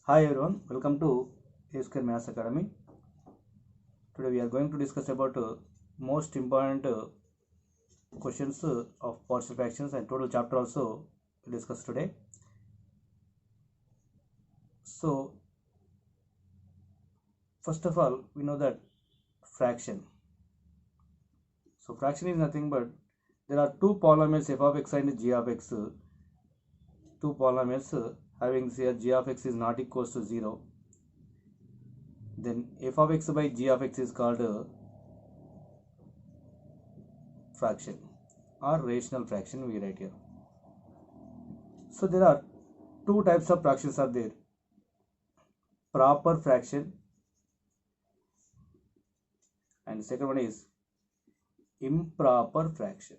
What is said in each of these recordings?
Hi everyone, welcome to A Square Maths Academy. Today we are going to discuss about most important questions of partial fractions and total chapter also to discuss today. So first of all, we know that fraction. So fraction is nothing but there are two polynomials f of x and g of x. Two polynomials having here g of x is not equals to 0. Then f of x by g of x is called fraction or rational fraction we write here. So there are two types of fractions are there: proper fraction and second one is improper fraction.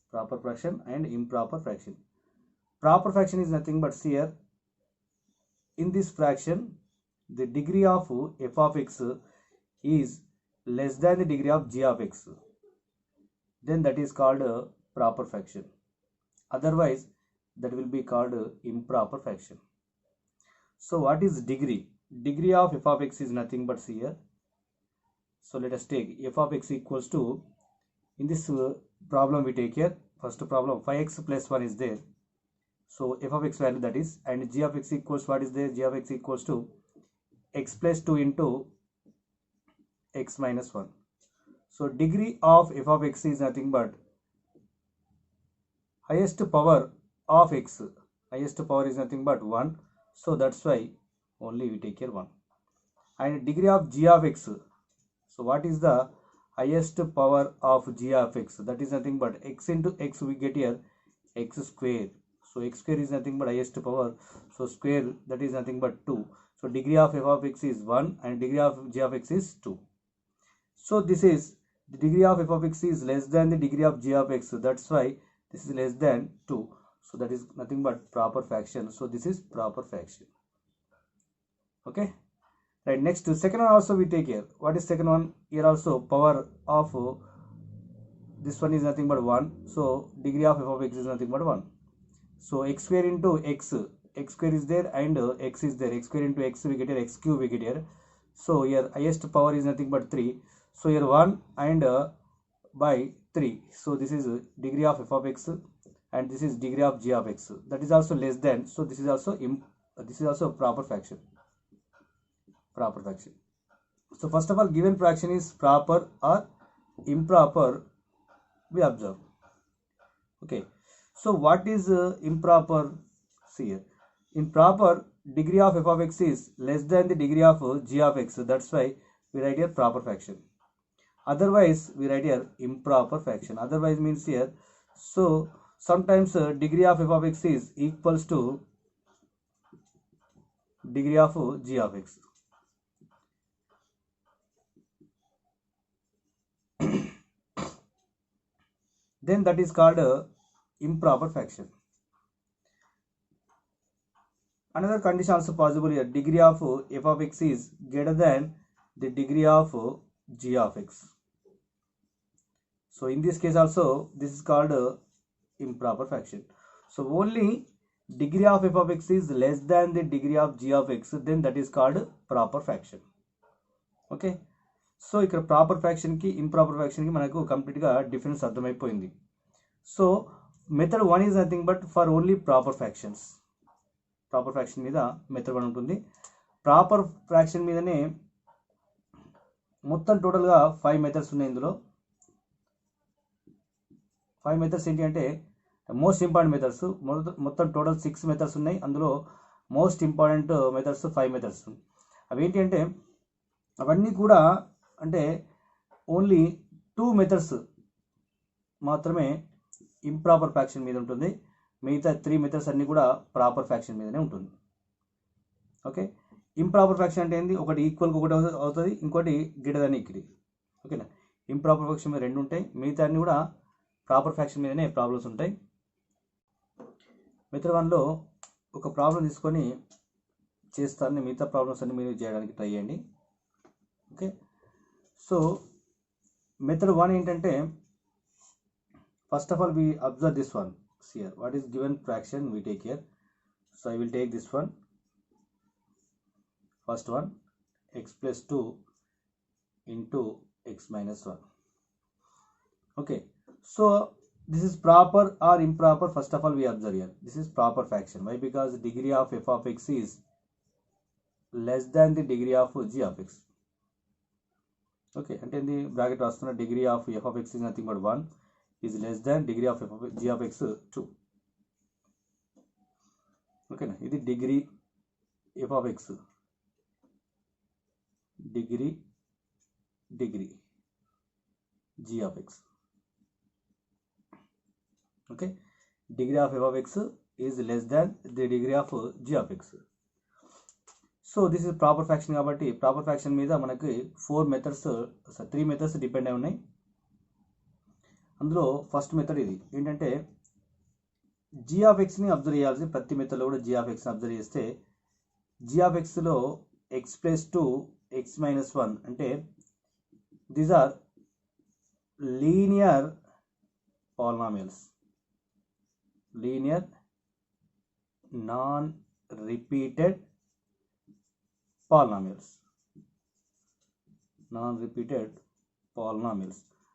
Proper fraction and improper fraction. Proper fraction is nothing but here in this fraction the degree of f of x is less than the degree of g of x, then that is called proper fraction. Otherwise that will be called improper fraction. So what is degree? Degree of f of x is nothing but here. So let us take f of x equals to, in this problem we take here, first problem 5x plus 1 is there. So f of x value that is, and g of x equals what is there? G of x equals to x plus 2 into x minus 1. So degree of f of x is nothing but highest power of x. Highest power is nothing but 1. So that's why only we take here 1. And degree of g of x. So what is the highest power of g of x? That is nothing but x into x we get here x square. So x square is nothing but highest power. So square that is nothing but 2. So degree of f of x is 1 and degree of g of x is 2. So this is the degree of f of x is less than the degree of g of x. That's why this is less than 2. So that is nothing but proper fraction. So this is proper fraction. Okay. Right, next second one also we take here. What is second one? Here also power of this one is nothing but 1. So degree of f of x is nothing but 1. So x square into x square is there and x is there. X square into x we get here, x cube we get here. So here highest power is nothing but 3. So here 1 and by 3. So this is degree of f of x and this is degree of g of x. That is also less than. So this is also proper fraction. Proper fraction. So first of all, given fraction is proper or improper, we observe. Okay. So what is improper? See here. Improper, degree of f of x is less than the degree of g of x. That's why we write here proper fraction. Otherwise we write here improper fraction. Otherwise means here, so sometimes degree of f of x is equals to degree of g of x. Then that is called improper fraction. Another condition also possible here: degree of f of x is greater than the degree of g of x. So in this case also this is called improper fraction. So only degree of f of x is less than the degree of g of x, then that is called proper fraction. Okay. So ఇక్కడ proper ఫ్రాక్షన్కి improper ఫ్రాక్షన్కి మనకు కంప్లీట్గా difference అర్థమైపోయింది. So method 1 is nothing but for only proper fractions. Proper fraction మీద method 1 ఉంటుంది. Proper fraction మీదనే మొత్తం టోటల్గా 5 methods ఉన్నాయి. ఇందులో 5 మెథడ్స్ ఏంటి అంటే మోస్ట్ ఇంపార్టెంట్ మెథడ్స్. మొత్తం టోటల్ 6 మెథడ్స్ ఉన్నాయి. అందులో మోస్ట్ ఇంపార్టెంట్ మెథడ్స్ 5 మెథడ్స్. అవి ఏంటి అంటే అవన్నీ కూడా అంటే ఓన్లీ 2 మెథడ్స్ మాత్రమే ఇంప్రాపర్ ఫ్రాక్షన్ మీద ఉంటుంది. మిగతా 3 మెథడ్స్ అన్నీ కూడా ప్రాపర్ ఫ్రాక్షన్ మీదనే ఉంటుంది. ఓకే. ఇంప్రాపర్ ఫ్రాక్షన్ అంటే ఏంది? ఒకటి ఈక్వల్కి ఒకటి అవుతుంది, ఇంకోటి గ్రేటర్ దాన్ ఈక్వల్. ఓకేనా. ఇంప్రాపర్ ఫ్రాక్షన్ మీద 2 ఉంటాయి, మిగతా అన్నీ కూడా ప్రాపర్ ఫ్రాక్షన్ మీదనే ప్రాబ్లమ్స్ ఉంటాయి. మెథడ్ 1లో ఒక ప్రాబ్లం తీసుకొని చేస్తాను. మిగతా ప్రాబ్లమ్స్ అన్ని మీరు చేయడానికి ట్రై చేయండి. ఓకే. సో మెథడ్ 1 ఏంటంటే, first of all we observe this one here. What is given fraction we take here. So I will take this one, first one, x plus 2 into x minus 1. Okay, so this is proper or improper? First of all, we observe here, this is proper fraction. Why? Because the degree of f of x is less than the degree of g of x. Okay, and in the bracket rastunna degree of f of x is nothing but 1 is less than degree of f of g of x 2. Okay, ఇది degree f of x, degree g of x. Okay, degree of f of x is less than the degree of g of x. So this is proper fraction కాబట్టి proper fraction మీద మనకి 3 methods depend అయి ఉన్నాయి. అందులో first method ఇది ఏంటంటే g of x ని observe చేయాల్సి, ప్రతి మెథడ్లో కూడా g of x ని అబ్జర్వ్ చేస్తే g of x లో x plus 2 x minus 1 అంటే these are linear polynomials, linear non-repeated polynomials.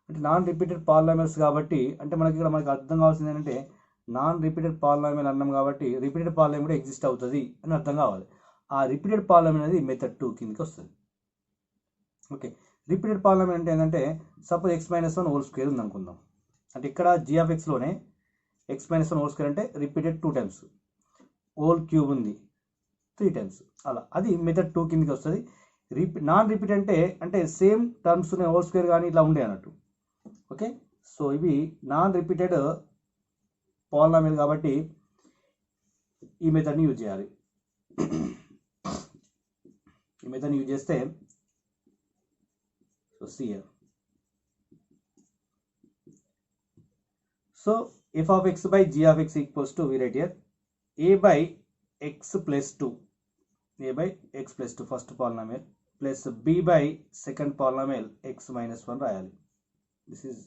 అంటే నాన్ రిపీటెడ్ పాలినామియల్స్ కాబట్టి, అంటే మనకి అర్థం కావాల్సింది ఏంటంటే నాన్ రిపీటెడ్ పాలినామియల్ అన్నాం కాబట్టి రిపీటెడ్ పాలినామియల్ కూడా ఎగ్జిస్ట్ అవుతుంది అని అర్థం కావాలి. ఆ రిపీటెడ్ పాలినామియల్ అనేది మెథడ్ 2 కిందకి వస్తుంది. ఓకే, రిపీటెడ్ పాలినామియల్ అంటే ఏంటంటే suppose x minus 1 whole square ఉంది అనుకుందాం. అంటే ఇక్కడ g of x లోనే x minus 1 హోల్ స్క్వేర్ అంటే రిపీటెడ్ 2 టైమ్స్, హోల్ క్యూబ్ ఉంది 3 టైమ్స్, అలా అది మెథడ్ 2 కిందకి వస్తుంది. నాన్ రిపీట్ అంటే సేమ్ టర్మ్స్ హోల్ స్క్వేర్ కానీ ఇట్లా ఉండే అన్నట్టు. ఓకే, సో ఇవి నాన్ రిపీటెడ్ పాలినామియల్ కాబట్టి ఈ మెథడ్ని యూజ్ చేయాలి. ఈ మెథడ్ని యూజ్ చేస్తే so see here. So f of x by g of x equals to, we write here a by x plus 2, a by x plus 2 first polynomial plus b by second polynomial x minus 1 రాయాలి. This is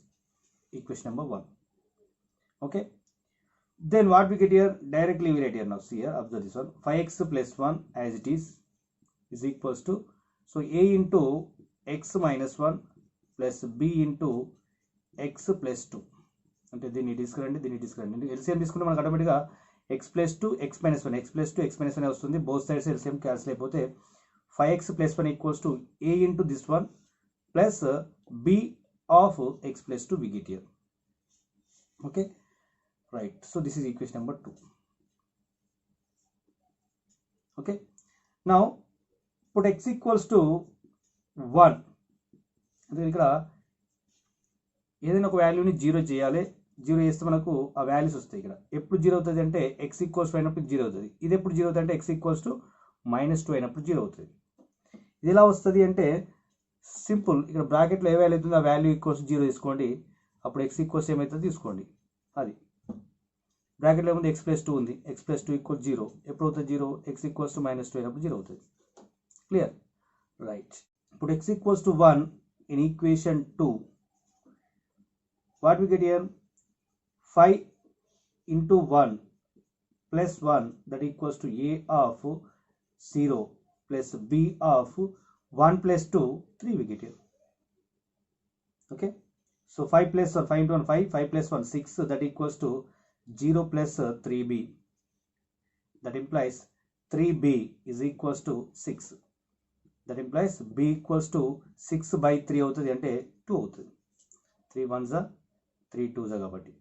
equation number 1. Okay, then what we get here, directly we write here now. See here, observe this one, 5x plus 1 as it is equals to, so a into x minus 1 plus b into x plus 2. అంటే దీన్ని తీసుకురండి LCM తీసుకుంటే మనకు ఆటోమేటిక్గా x plus 2 x minus 1 x minus 1 వస్తుంది. Both sides LCM cancel అయిపోతే 5x plus 1 equals to a into this one plus b of x plus 2 we get here. Okay, right, so this is equation number 2. Okay, now put x equals to 1. అంటే ఇక్కడ ఏదైనా ఒక వాల్యూని 0 చేయాలి. 0 చేస్తే మనకు ఆ వాల్యూస్ వస్తాయి. ఇక్కడ ఎప్పుడు 0 అవుతుంది అంటే x ఈక్వల్స్ టు అయినప్పుడు 0 అవుతుంది. ఇది ఎప్పుడు 0 అవుతుంది అంటే x ఈక్వల్స్ టు -2 అయినప్పుడు 0 అవుతుంది. ఇది ఎలా వస్తుంది అంటే సింపుల్, ఇక్కడ బ్రాకెట్లో ఏ వాల్యూ అవుతుందో ఆ వాల్యూ ఈక్వల్స్ 0 తీసుకోండి, అప్పుడు x ఈక్వల్స్ ఏమవుతుంది తీసుకోండి. అది బ్రాకెట్లో ఏముంది x plus 2 ఉంది, x plus 2 ఈక్వల్ 0. ఎప్పుడు అవుతుంది 0? x ఈక్వల్స్ టు -2 అయినప్పుడు 0 అవుతుంది. Clear, right. ఇప్పుడు x equals to 1 in equation 2, what we get here, 5 into 1 plus 1 that equals to a of 0 plus b of 1 plus 2, 3 we get here. Okay, so 5 plus 1, 5 into 1 5, 5 plus 1 6, that equals to 0 plus 3b, that implies 3b is equals to 6. That implies b equals to 6 by 3 అవుతుంది అంటే 2 అవుతుంది. 3 1s 3 2s కాబట్టి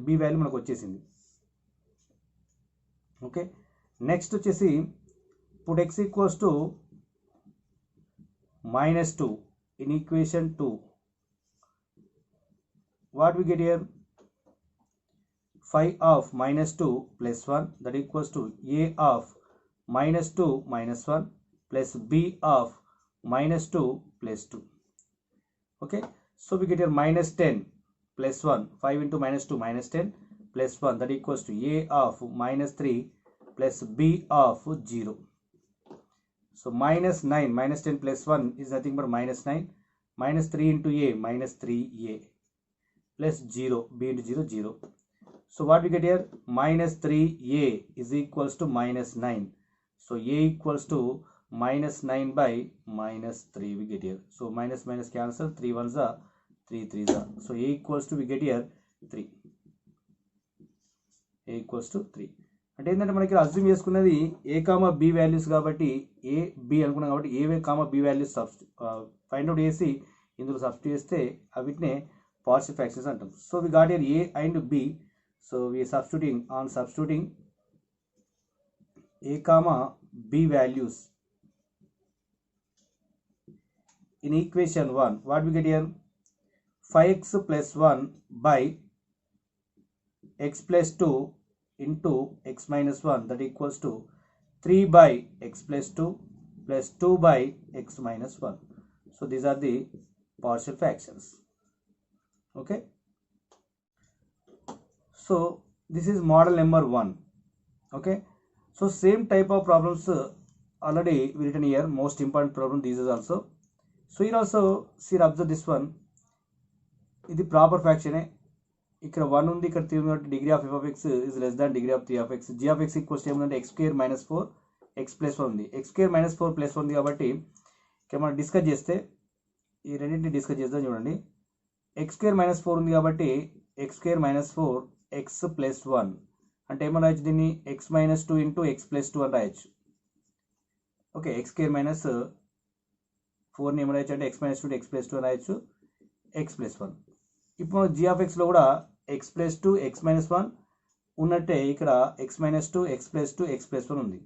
b value మనకు వచ్చేసింది. Okay, next వచ్చేసి ఇప్పుడు x equals to -2 in equation 2. What we get here, 5 of -2 plus 1 that equals to a of -2 minus 1 plus b of -2 plus 2. Okay, so we get here -10 plus 1, 5 into -2 -10 plus 1 that equals to a of -3 plus b of 0. So -9, -10 plus 1 is nothing but -9, -3 into a -3a plus 0, b into 0 0. So what we get here? Minus 3a is equals to minus 9. So a equals to minus 9 by minus 3 we get here. So minus minus cancel, 3 ones are 3 3s are. So a equals to we get here 3. a equals to 3. అంటే ఏంటంటే మనకి assume చేసుకున్నది ఏ comma b values కాబట్టి ఏ b అనుకున్నాం కాబట్టి a comma b values find out చేసి ఇందులో substitute చేస్తే వీటినే పార్షియల్ ఫ్రాక్షన్స్ అంటాం. So we got here a and b. So we substituting a comma b values in equation 1, what we get here? 5x plus 1 by x plus 2 into x minus 1, that equals to 3 by x plus 2 plus 2 by x minus 1. So these are the partial fractions. Okay, so this is model number 1. Okay, so same type of problems already written here. Most important problem this is also. So here also see, observe this one. ఇది proper ఫ్రాక్షనే. ఇక్కడ 1 ఉంది, ఇక్కడ 3 ఉంది కాబట్టి degree of f of x is less than degree of 3 of x. g of x equals to ఏముందంటే x square minus 4 x plus 1 ఉంది. x square minus 4 plus 1 ఉంది కాబట్టి ఇక్కడ మనం డిస్కస్ చేస్తే ఈ రెండింటిని డిస్కస్ చేద్దాం. చూడండి, x square minus 4 ఉంది కాబట్టి x square minus 4 x plus 1 అంటే ఏమని రాయొచ్చు దీన్ని? x minus 2 into x plus 2 అని రాయొచ్చు. ఓకే, x square minus 4ని ఏమని రాయొచ్చు అంటే x minus 2 x plus 2 అని రాయొచ్చు, x plus 1. ఇప్పుడు g of x లో కూడా x plus 2 x minus 1 ఉన్నట్టే ఇక్కడ x minus 2 x plus 2 x plus 1 ఉంది.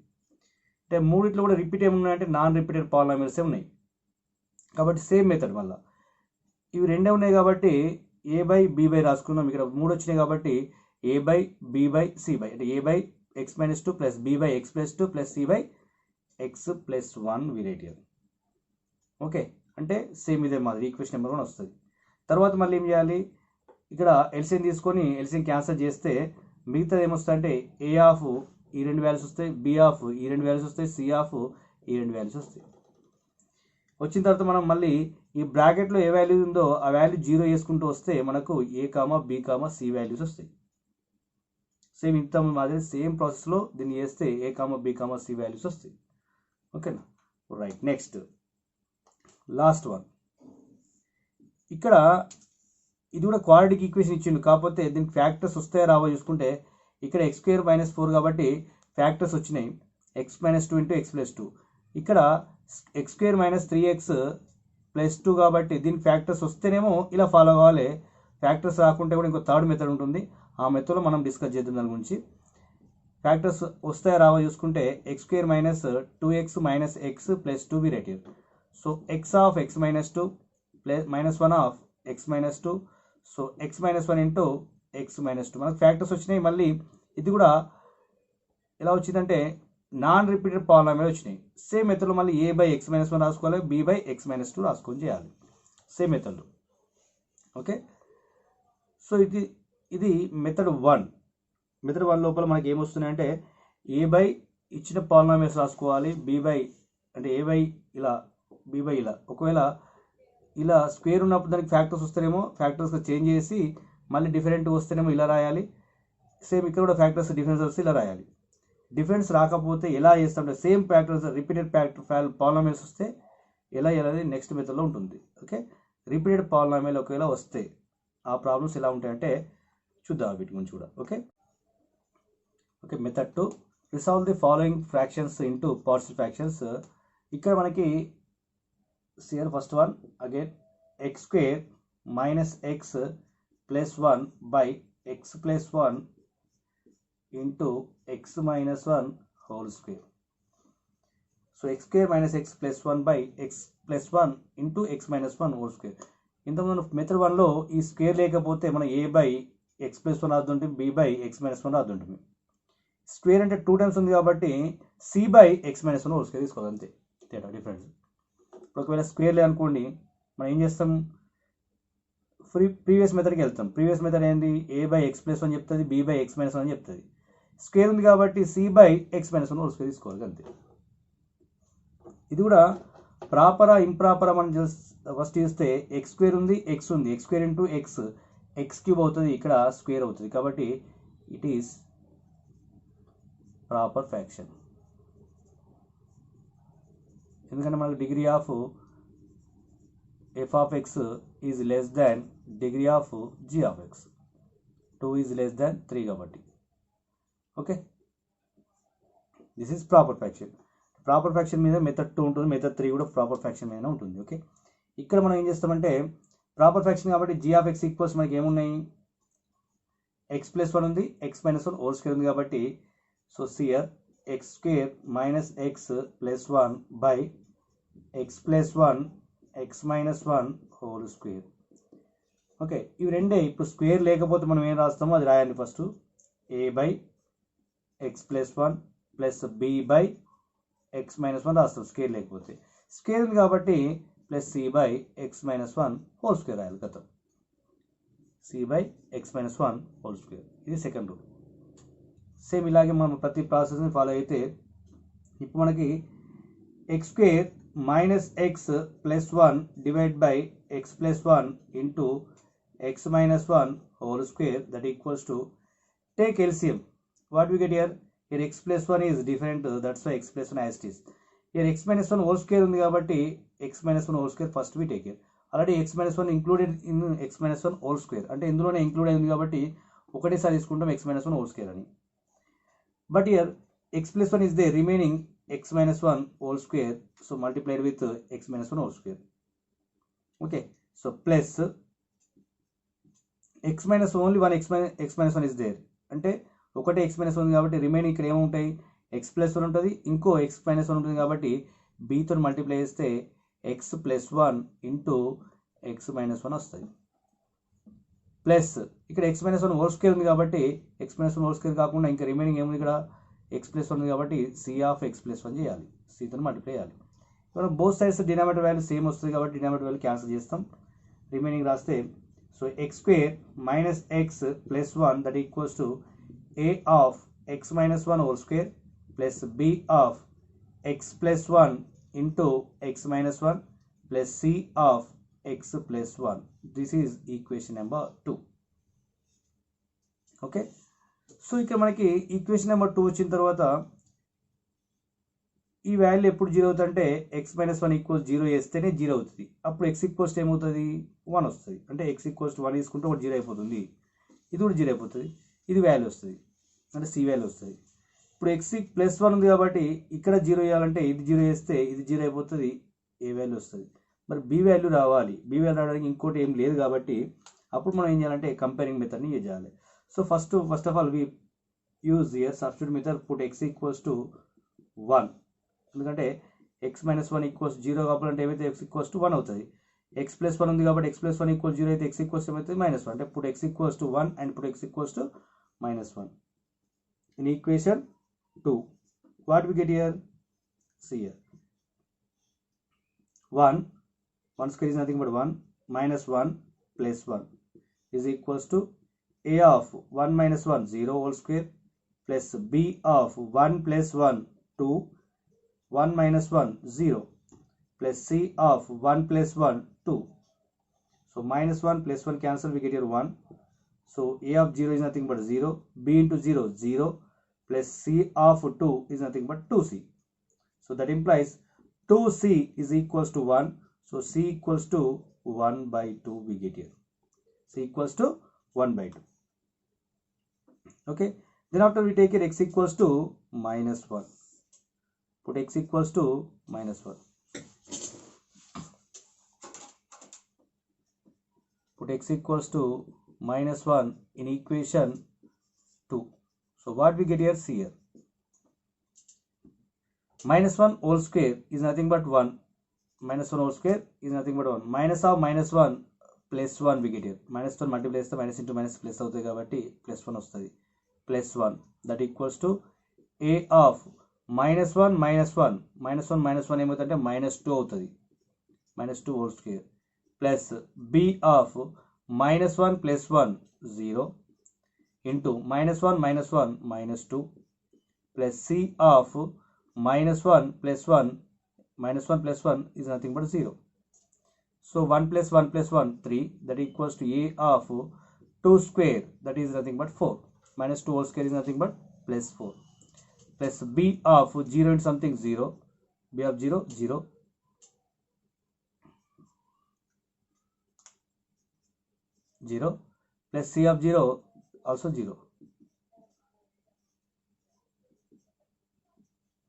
అంటే మూడిట్లో కూడా రిపీట్ ఏమున్నాయంటే నాన్ రిపీటెడ్ పాలినామియల్సే ఉన్నాయి కాబట్టి సేమ్ మెథడ్. మళ్ళీ ఇవి రెండే ఉన్నాయి కాబట్టి a బై b బై రాసుకున్నాం. ఇక్కడ 3 వచ్చినాయి కాబట్టి a by b by c by అంటే a by x minus 2 plus b by x plus 2 plus c by x plus 1 వీరేటియర్. ఓకే, అంటే సేమ్ ఇదే మాదిరి ఈక్వేషన్ నెంబర్ 1 వస్తుంది. తర్వాత మళ్ళీ ఏం చేయాలి? ఇక్కడ ఎల్సిఎం తీసుకొని ఎల్సిఎం క్యాన్సల్ చేస్తే మిగతాది ఏమొస్తుంది అంటే a ఆఫ్ ఈ రెండు వాల్యూస్ వస్తాయి, b ఆఫ్ ఈ రెండు వాల్యూస్ వస్తాయి, c ఆఫ్ ఈ రెండు వాల్యూస్ వస్తాయి. వచ్చిన తర్వాత మనం మళ్ళీ ఈ బ్రాకెట్లో ఏ వాల్యూ ఉందో ఆ వాల్యూ 0 వేసుకుంటూ వస్తే మనకు a comma b comma c values వస్తాయి. సేమ్ ఇంత మాదిరి సేమ్ ప్రాసెస్లో దీన్ని చేస్తే a comma b comma c values వస్తాయి. ఓకేనా, రైట్. Next last one. ఇక్కడ ఇది కూడా క్వాడ్రాటిక్ ఈక్వేషన్ ఇచ్చిండు, కాకపోతే దీనికి ఫ్యాక్టర్స్ వస్తాయో రావో చూసుకుంటే ఇక్కడ x square minus 4 కాబట్టి ఫ్యాక్టర్స్ వచ్చినాయి x minus 2 into x plus 2. ఇక్కడ x square minus 3x plus 2 కాబట్టి దీనికి ఫ్యాక్టర్స్ వస్తేనేమో ఇలా ఫాలో కావాలి. ఫ్యాక్టర్స్ రాకుంటే కూడా ఇంకో థర్డ్ మెథడ్ ఉంటుంది, ఆ మెథడ్లో మనం డిస్కస్ చేద్దాం దాని గురించి. ఫ్యాక్టర్స్ వస్తాయో రావో చూసుకుంటే x square minus 2x minus x plus 2 we write here. So x of x minus 2 plus minus 1 of x minus 2. So x minus 1 into x minus 2 మనకు ఫ్యాక్టర్స్ వచ్చినాయి. మళ్ళీ ఇది కూడా ఎలా వచ్చిందంటే నాన్ రిపీటెడ్ పాలినామియల్ వచ్చినాయి. సేమ్ మెథడ్లో మళ్ళీ a బై x minus 1 రాసుకోవాలి, b బై x minus 2 రాసుకొని చేయాలి సేమ్ మెథడ్లో. ఓకే, సో ఇది మెథడ్ 1. మెథడ్ 1 లోపల మనకి ఏమొస్తున్నాయంటే a బై ఇచ్చిన పాలినామియల్స్ రాసుకోవాలి, b బై అంటే a బై ఇలా b బై ఇలా. ఒకవేళ ఇలా స్క్వేర్ ఉన్నప్పుడు దానికి ఫ్యాక్టర్స్ వస్తేనేమో ఫ్యాక్టర్స్గా చేంజ్ చేసి మళ్ళీ డిఫరెంట్ వస్తేనేమో ఇలా రాయాలి. సేమ్ ఇక్కడ కూడా ఫ్యాక్టర్స్ డిఫరెన్స్ వస్తే ఇలా రాయాలి. డిఫరెన్స్ రాకపోతే ఎలా చేస్తామంటే సేమ్ ఫ్యాక్టర్స్ రిపీటెడ్ పాలినామియల్స్ వస్తే ఎలా అనేది నెక్స్ట్ మెథడ్లో ఉంటుంది. ఓకే, రిపీటెడ్ పాలినామియల్ ఒకవేళ వస్తే ఆ ప్రాబ్లమ్స్ ఎలా ఉంటాయంటే చూద్దాం వీటి గురించి కూడా. Okay okay method 2, resolve the following fractions into partial fractions. ఇక్కడ మనకి here first one again x square minus x plus 1 by x plus 1 into x minus 1 whole square. So x square minus x plus 1 by x plus 1 into x minus 1 whole square. ఇంతకుముందు method 1లో ఈ square లేకపోతే మనం a by x plus 1 రాద్దుంటుంది, b by x minus 1 రాద్దుంటుంది. Square అంటే 2 times ఉంది కాబట్టి c by x minus 1 whole square తీసుకోవాలి, అంతే తేడా డిఫరెన్స్. ఒకవేళ స్క్వేర్ లే అనుకోండి మనం ఏం చేస్తాం, ప్రీవియస్ మెథడ్కి వెళ్తాం. ప్రీవియస్ మెథడ్ ఏంది? a బై x plus 1 చెప్తుంది, b బై x minus 1 అని చెప్తుంది. స్క్వేర్ ఉంది కాబట్టి c by x minus 1 whole square తీసుకోవాలి, అంతే. ఇది కూడా ప్రాపరా ఇంప్రాపరా మనం ఫస్ట్ చేస్తే x స్క్వేర్ ఉంది, x ఉంది, x square into x cube అవుతుంది, ఇక్కడ స్క్వేర్ అవుతుంది కాబట్టి it is proper fraction. ఎందుకంటే మనకు degree of f of x is less than degree of g of x. 2 is less than 3 కాబట్టి. Okay, this is proper fraction. Proper fraction మీద method 2 ఉంటుంది, method 3 కూడా ప్రాపర్ ఫ్రాక్షన్ మీద ఉంటుంది. Okay, ఇక్కడ మనం ఏం చేస్తామంటే ప్రాపర్ ఫ్రాక్షన్ కాబట్టి g of x ఈక్వల్స్ మనకి ఏమున్నాయి, x ప్లస్ 1 ఉంది, x మైనస్ 1 హోల్ స్క్వేర్ ఉంది కాబట్టి సో సియర్ x square minus x plus 1 by x plus 1 x minus 1 whole square. Okay, ఇవి రెండే. ఇప్పుడు స్క్వేర్ లేకపోతే మనం ఏం రాస్తామో అది రాయండి. First a by x plus 1 plus b by x minus 1 రాస్తాం స్క్వేర్ లేకపోతే. స్క్వేర్ ఉంది కాబట్టి plus c by x minus 1 whole square రాయాలి కదా, c by x minus 1 whole square. ఇది సెకండ్ రూల్. సేమ్ ఇలాగే మనం ప్రతి ప్రాసెస్ని ఫాలో అయితే ఇప్పుడు మనకి x square minus x plus 1 divided by x plus 1 into x minus 1 whole square, that equals to, take LCM, what we get here, here x plus 1 is different, that's why x plus 1 as it is. Here x minus 1 whole square ఉంది కాబట్టి x minus 1 whole square first we take here. Already x minus 1 included in x minus 1 whole square, అంటే ఇందులోనే include అయింది కాబట్టి ఒకటేసారి తీసుకుంటాం x minus 1 whole square అని. But here x plus 1 is there remaining x minus 1 whole square, so multiplied with x minus 1 whole square. Okay, so plus x minus only one x minus 1 is there, అంటే ఒకటే x minus 1 కాబట్టి remaining ఇక్కడ ఏముంటాయి, x plus 1 ఉంటుంది, ఇంకో x minus 1 ఉంటుంది కాబట్టి b తో మల్టిప్లై చేస్తే x plus 1 into x minus 1 వస్తుంది. ప్లస్ ఇక్కడ x minus 1 హోల్ స్క్వేర్ ఉంది కాబట్టి x minus 1 హోల్ స్క్వేర్ కాకుండా ఇంకా రిమైనింగ్ ఏముంది ఇక్కడ x ప్లస్ 1 ఉంది కాబట్టి c ఆఫ్ x ప్లస్ 1 చేయాలి, c తో మల్టిప్లై చేయాలి. మనం both sides denominator value same వస్తుంది కాబట్టి డినామినేటర్ వాల్యూ క్యాన్సిల్ చేస్తాం, రిమైనింగ్ రాస్తే so x square minus x plus 1 that equals to a of x minus 1 whole square plus b of x plus 1 into x minus 1 plus c of x plus 1. This is equation number 2. Okay, so ఇక్కడ మనకి equation number 2 వచ్చిన తర్వాత ఈ value ఎప్పుడు 0 అవుతుందంటే x minus 1 equals 0 వేస్తేనే 0 అవుతుంది. అప్పుడు x ఈక్వల్స్ ఏమవుతుంది 1 వస్తుంది, అంటే x ఈక్వల్స్ 1 తీసుకుంటే ఒకటి 0 అయిపోతుంది, ఇది కూడా 0 అయిపోతుంది, ఇది వాల్యూ వస్తుంది అంటే c వాల్యూ వస్తుంది. ఇప్పుడు x ప్లస్ 1 ఉంది కాబట్టి ఇక్కడ 0 వేయాలంటే ఇది 0 వేస్తే ఇది 0 అయిపోతుంది, ఏ వాల్యూ వస్తుంది. మరి b వాల్యూ రావాలి, b వాల్యూ రావడానికి ఇంకోటి ఏం లేదు కాబట్టి అప్పుడు మనం ఏం చేయాలంటే కంపేరింగ్ మెథడ్ని యూజ్ చేయాలి. So first of all we use here substitute method, put x equals to 1, ఎందుకంటే x మైనస్ 1 ఈక్వల్స్ 0 కావాలంటే ఏమైతే x ఈక్వల్స్ టు 1 అవుతుంది. x ప్లస్ 1 ఉంది కాబట్టి x ప్లస్ 1 ఈక్వల్స్ 0 అయితే x ఈక్వల్స్ ఏమైతే మైనస్ 1, అంటే put x equals to 1 and put x equals to minus 1 in equation 2. What we get here, see here 1 square is nothing but 1 minus 1 plus 1 is equals to a of 1 minus 1 0 whole square plus b of 1 plus 1 2 1 minus 1 0 plus c of 1 plus 1 2. So minus 1 plus 1 cancel, we get here 1. So a of 0 is nothing but 0, b into 0 0 plus c of 2 is nothing but 2c. So that implies 2c is equals to 1. So c equals to 1 by 2 we get here. C equals to 1 by 2. Okay. Then after we take it x equals to minus 1. Put x equals to minus 1. Put x equals to minus 1 in equation 2. So what we get here, see here. Minus 1 whole square is nothing but 1. Minus 1 whole square is nothing but 1. Minus of minus 1 plus 1 we get here. Minus 1 multiply చేస్తే minus into minus plus అవుతుంది కాబట్టి plus 1 వస్తుంది. Plus 1 that equals to a of minus 1 minus 1. Minus 1 minus 1 ఏమవుతుందంటే minus 2 అవుతుంది. Minus 2 whole square plus b of minus 1 plus 1 0 into minus 1 minus 1 minus 2 plus c of minus 1 plus 1 minus 1 plus 1 is nothing but 0. So 1 plus 1 plus 1 3, that equals to a of 2 square, that is nothing but 4. minus 2 whole square is nothing but plus 4, plus b of 0 into something 0, b of 0 0, plus c of 0 also 0.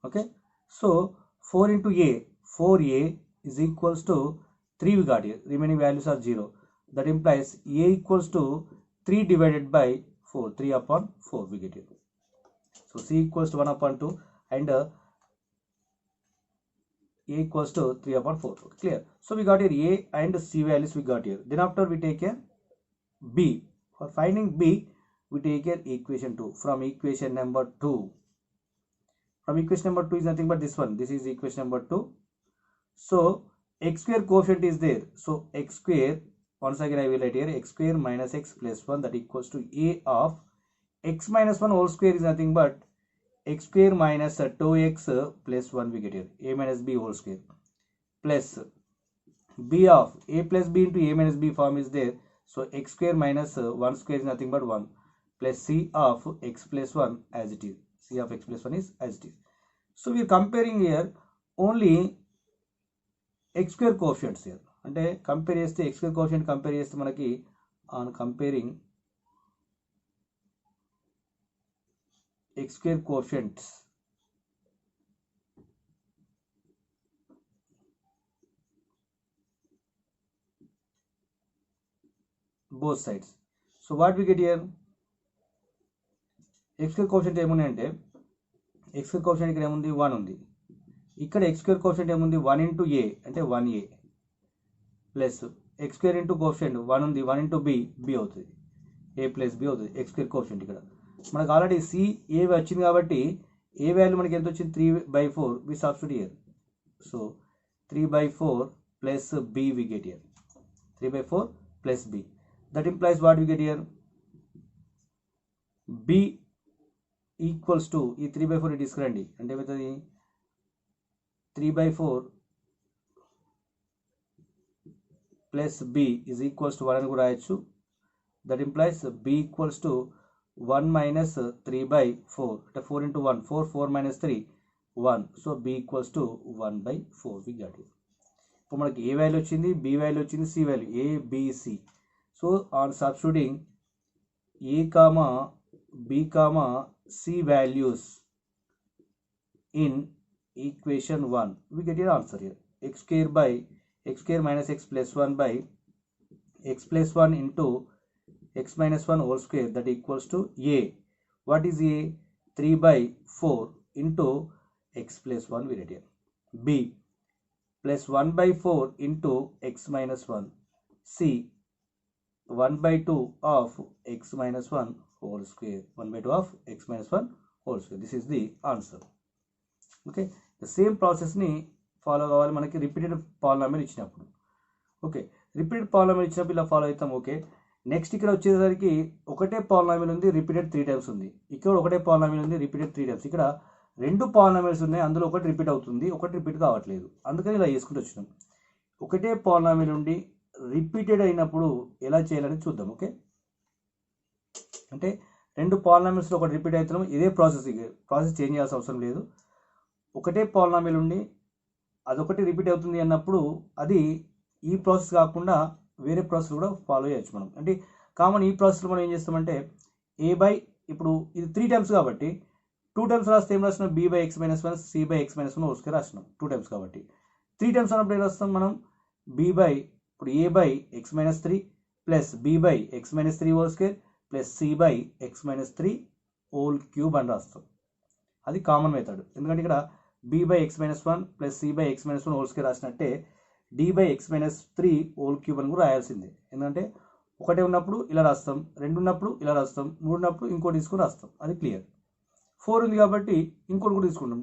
Okay, so 4 into a, 4a is equals to 3 we got here, remaining values are 0. That implies a equals to 3 divided by 4, 3 upon 4 we get here. So c equals to 1 upon 2 and a equals to 3 upon 4. Okay, clear. So we got here a and c values we got here. Then after we take here b. For finding b, we take here equation 2 from equation number 2. From equation number 2 is nothing but this one. This is equation number 2. So x square coefficient is there. So x square, once again I will write here, x square minus x plus 1, that equals to a of x minus 1 whole square is nothing but x square minus 2x plus 1 we get here, a minus b whole square, plus b of a plus b into a minus b form is there. So x square minus 1 square is nothing but 1, plus c of x plus 1 as it is. C of x plus 1 is as it is. So we are comparing here only x square coefficients here. అంటే compare చేస్తే x square coefficient compare చేస్తే మనకి on comparing x square coefficients, both sides. So what we get here, x square coefficient ఏముంది అంటే x square coefficient ఇక్కడ ఏముంది 1 ఉంది, ఇక్కడ x square coefficient ఏముంది 1 into a అంటే 1a plus x square into coefficient 1 ఉంది, 1 into b, b అవుతుంది, a plus b అవుతుంది x square coefficient. ఇక్కడ మనకు ఆల్రెడీ c a వచ్చింది కాబట్టి a వాల్యూ మనకి ఎంత వచ్చింది 3/4, we substitute here. So 3/4 plus b we get here, 3/4 plus b. That implies what we get here, b equals to ఈ 3/4 తీసుకురండి అంటే ఏమవుతుంది 3/4 plus b is equals to 1 అని కూడా రాయొచ్చు. That implies b equals to 1 minus 3/4 అంటే 4 into 1, 4, 4 minus 3, 1. So b equals to 1/4 we got it. ఇప్పుడు మనకి ఏ వాల్యూ వచ్చింది, b వాల్యూ వచ్చింది, c value a b c. So on substituting a comma b comma c values in equation 1, we get your answer here, x square minus x plus 1 by x plus 1 into x minus 1 whole square, that equals to a, what is a, 3/4 into x plus 1 we get here, b plus 1/4 into x minus 1, c 1/2 of x minus 1 whole square, 1/2 of x minus 1 whole square. This is the answer. Okay, the same process ni follow కావాలి మనకి repeated polynomial ఇచ్చినప్పుడు. Okay, repeated polynomial ఇచ్చినప్పుడు ఇలా follow అవుతాం. Okay, next ఇక్కడ వచ్చేసరికి ఒకటే polynomial ఉంది, రిపీటెడ్ 3 టైమ్స్ ఉంది, ఇక్కడ ఒకటే పాలినామియల్ ఉంది, రిపీటెడ్ 3 టైమ్స్. ఇక్కడ రెండు పాలినామియల్స్ ఉన్నాయి, అందులో ఒకటి రిపీట్ అవుతుంది, ఒకటి రిపీట్ కావట్లేదు, అందుకని ఇలా చేసుకుంటూ వచ్చినాం. ఒకటే పాలినామియల్ ఉండి రిపీటెడ్ అయినప్పుడు ఎలా చేయాలని చూద్దాం. ఓకే, అంటే రెండు పాలినామియల్స్లో ఒకటి రిపీట్ అవుతున్నాం, ఇదే ప్రాసెస్ చేంజ్ చేయాల్సిన అవసరం లేదు. ఒకటే పాలినామియల్ ఉండి అదొకటి రిపీట్ అవుతుంది అన్నప్పుడు అది ఈ ప్రాసెస్ కాకుండా వేరే ప్రాసెస్ కూడా ఫాలో చేయొచ్చు మనం. అంటే కామన్ ఈ ప్రాసెస్లో మనం ఏం చేస్తామంటే ఇప్పుడు ఇది 3 టైమ్స్ కాబట్టి 2 టైమ్స్ రాస్తే ఏం రాస్తున్నాం, b/x minus 1 c/x minus 1 వస్తే రాస్తున్నాం 2 టైమ్స్ కాబట్టి. 3 టైమ్స్ అన్నప్పుడు ఏం రాస్తాం మనం, ఇప్పుడు a/x minus 3 plus b/x minus 3 whole square plus c/x minus 3 whole cube అని రాస్తాం. అది కామన్ మెథడ్, ఎందుకంటే ఇక్కడ b/x minus 1 plus c/x minus 1 whole square రాసినట్టే d/x minus 3 హోల్ క్యూబ్ అని కూడా రాయాల్సిందే. ఎందుకంటే ఒకటే ఉన్నప్పుడు ఇలా రాస్తాం, 2 ఉన్నప్పుడు ఇలా రాస్తాం, 3 ఉన్నప్పుడు ఇంకోటి తీసుకుని రాస్తాం, అది క్లియర్. 4 ఉంది కాబట్టి ఇంకోటి కూడా తీసుకుంటాం.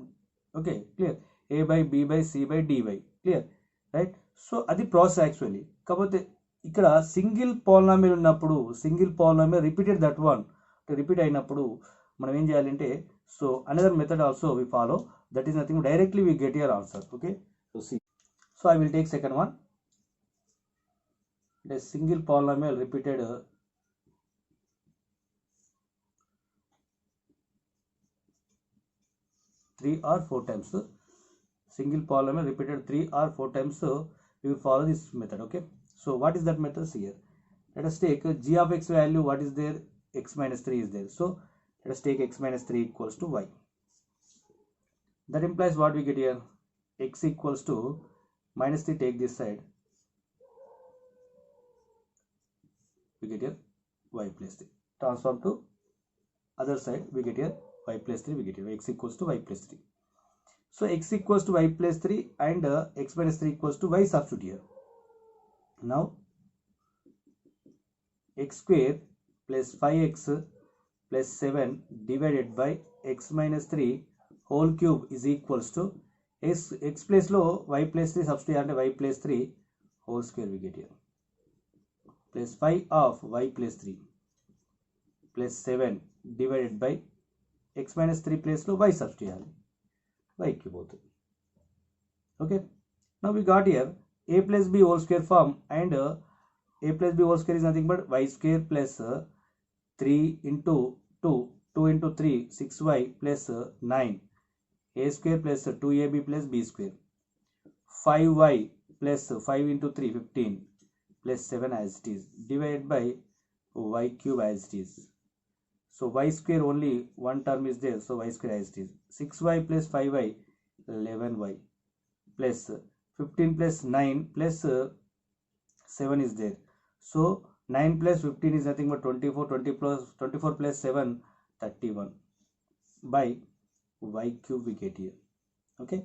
Okay, clear, a/b/c/d/, clear, right. So అది ప్రాసెస్ యాక్చువల్లీ. కాకపోతే ఇక్కడ సింగిల్ పాలినామియల్ ఉన్నప్పుడు, single polynomial repeated that one repeat అయినప్పుడు మనం ఏం చేయాలంటే, so another method also we follow, that is nothing, directly we get your answer. Okay, so see, so I will take second one. అంటే single polynomial repeated 3 or 4 times. Single polynomial repeated 3 or 4 times, we will follow this method. Okay, so what is that method here? Let us take g of x value. What is there? X minus 3 is there. So let us take x minus 3 equals to y. That implies what we get here? X equals to minus 3, take this side, we get here y plus 3. Transform to other side, we get here y plus 3, we get here x equals to y plus 3. So x equals to y plus 3 and x minus 3 equals to y, substitute here. Now x square plus 5x plus 7 divided by x minus 3 whole cube is equals to x place lo y plus 3 substitute and y plus 3 whole square we get here, plus 5 of y plus 3 plus 7 divided by x minus 3 place lo y substitute y cube అవుతుంది. Okay, now we got here a plus b whole square form, and a plus b whole square is nothing but y square plus 3 into 2 into 3 6y plus 9, a square plus 2ab plus b square, 5y plus 5 into 3 15 plus 7 as it is, divided by y cube as it is. So y square only one term is there, so y square as it is. 6y plus 5y 11y plus 15 plus 9 plus 7 is there. So 9 plus 15 is nothing but 24 plus 7 31 by y cube we get here. Okay,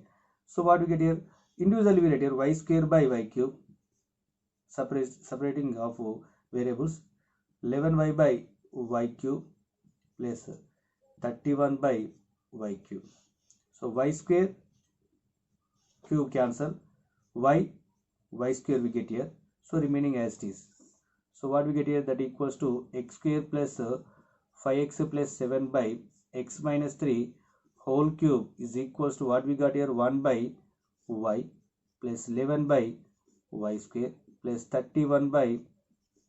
so what we get here? Individually we get here y square by y cube, separating of variables, 11y by y cube plus 31 by y cube. So y square cube cancel, y square we get here, so remaining as it is. So what we get here? That equals to x square plus 5x plus 7 by x minus 3 whole cube is equals to what we got here? 1 by y plus 11 by y square plus 31 by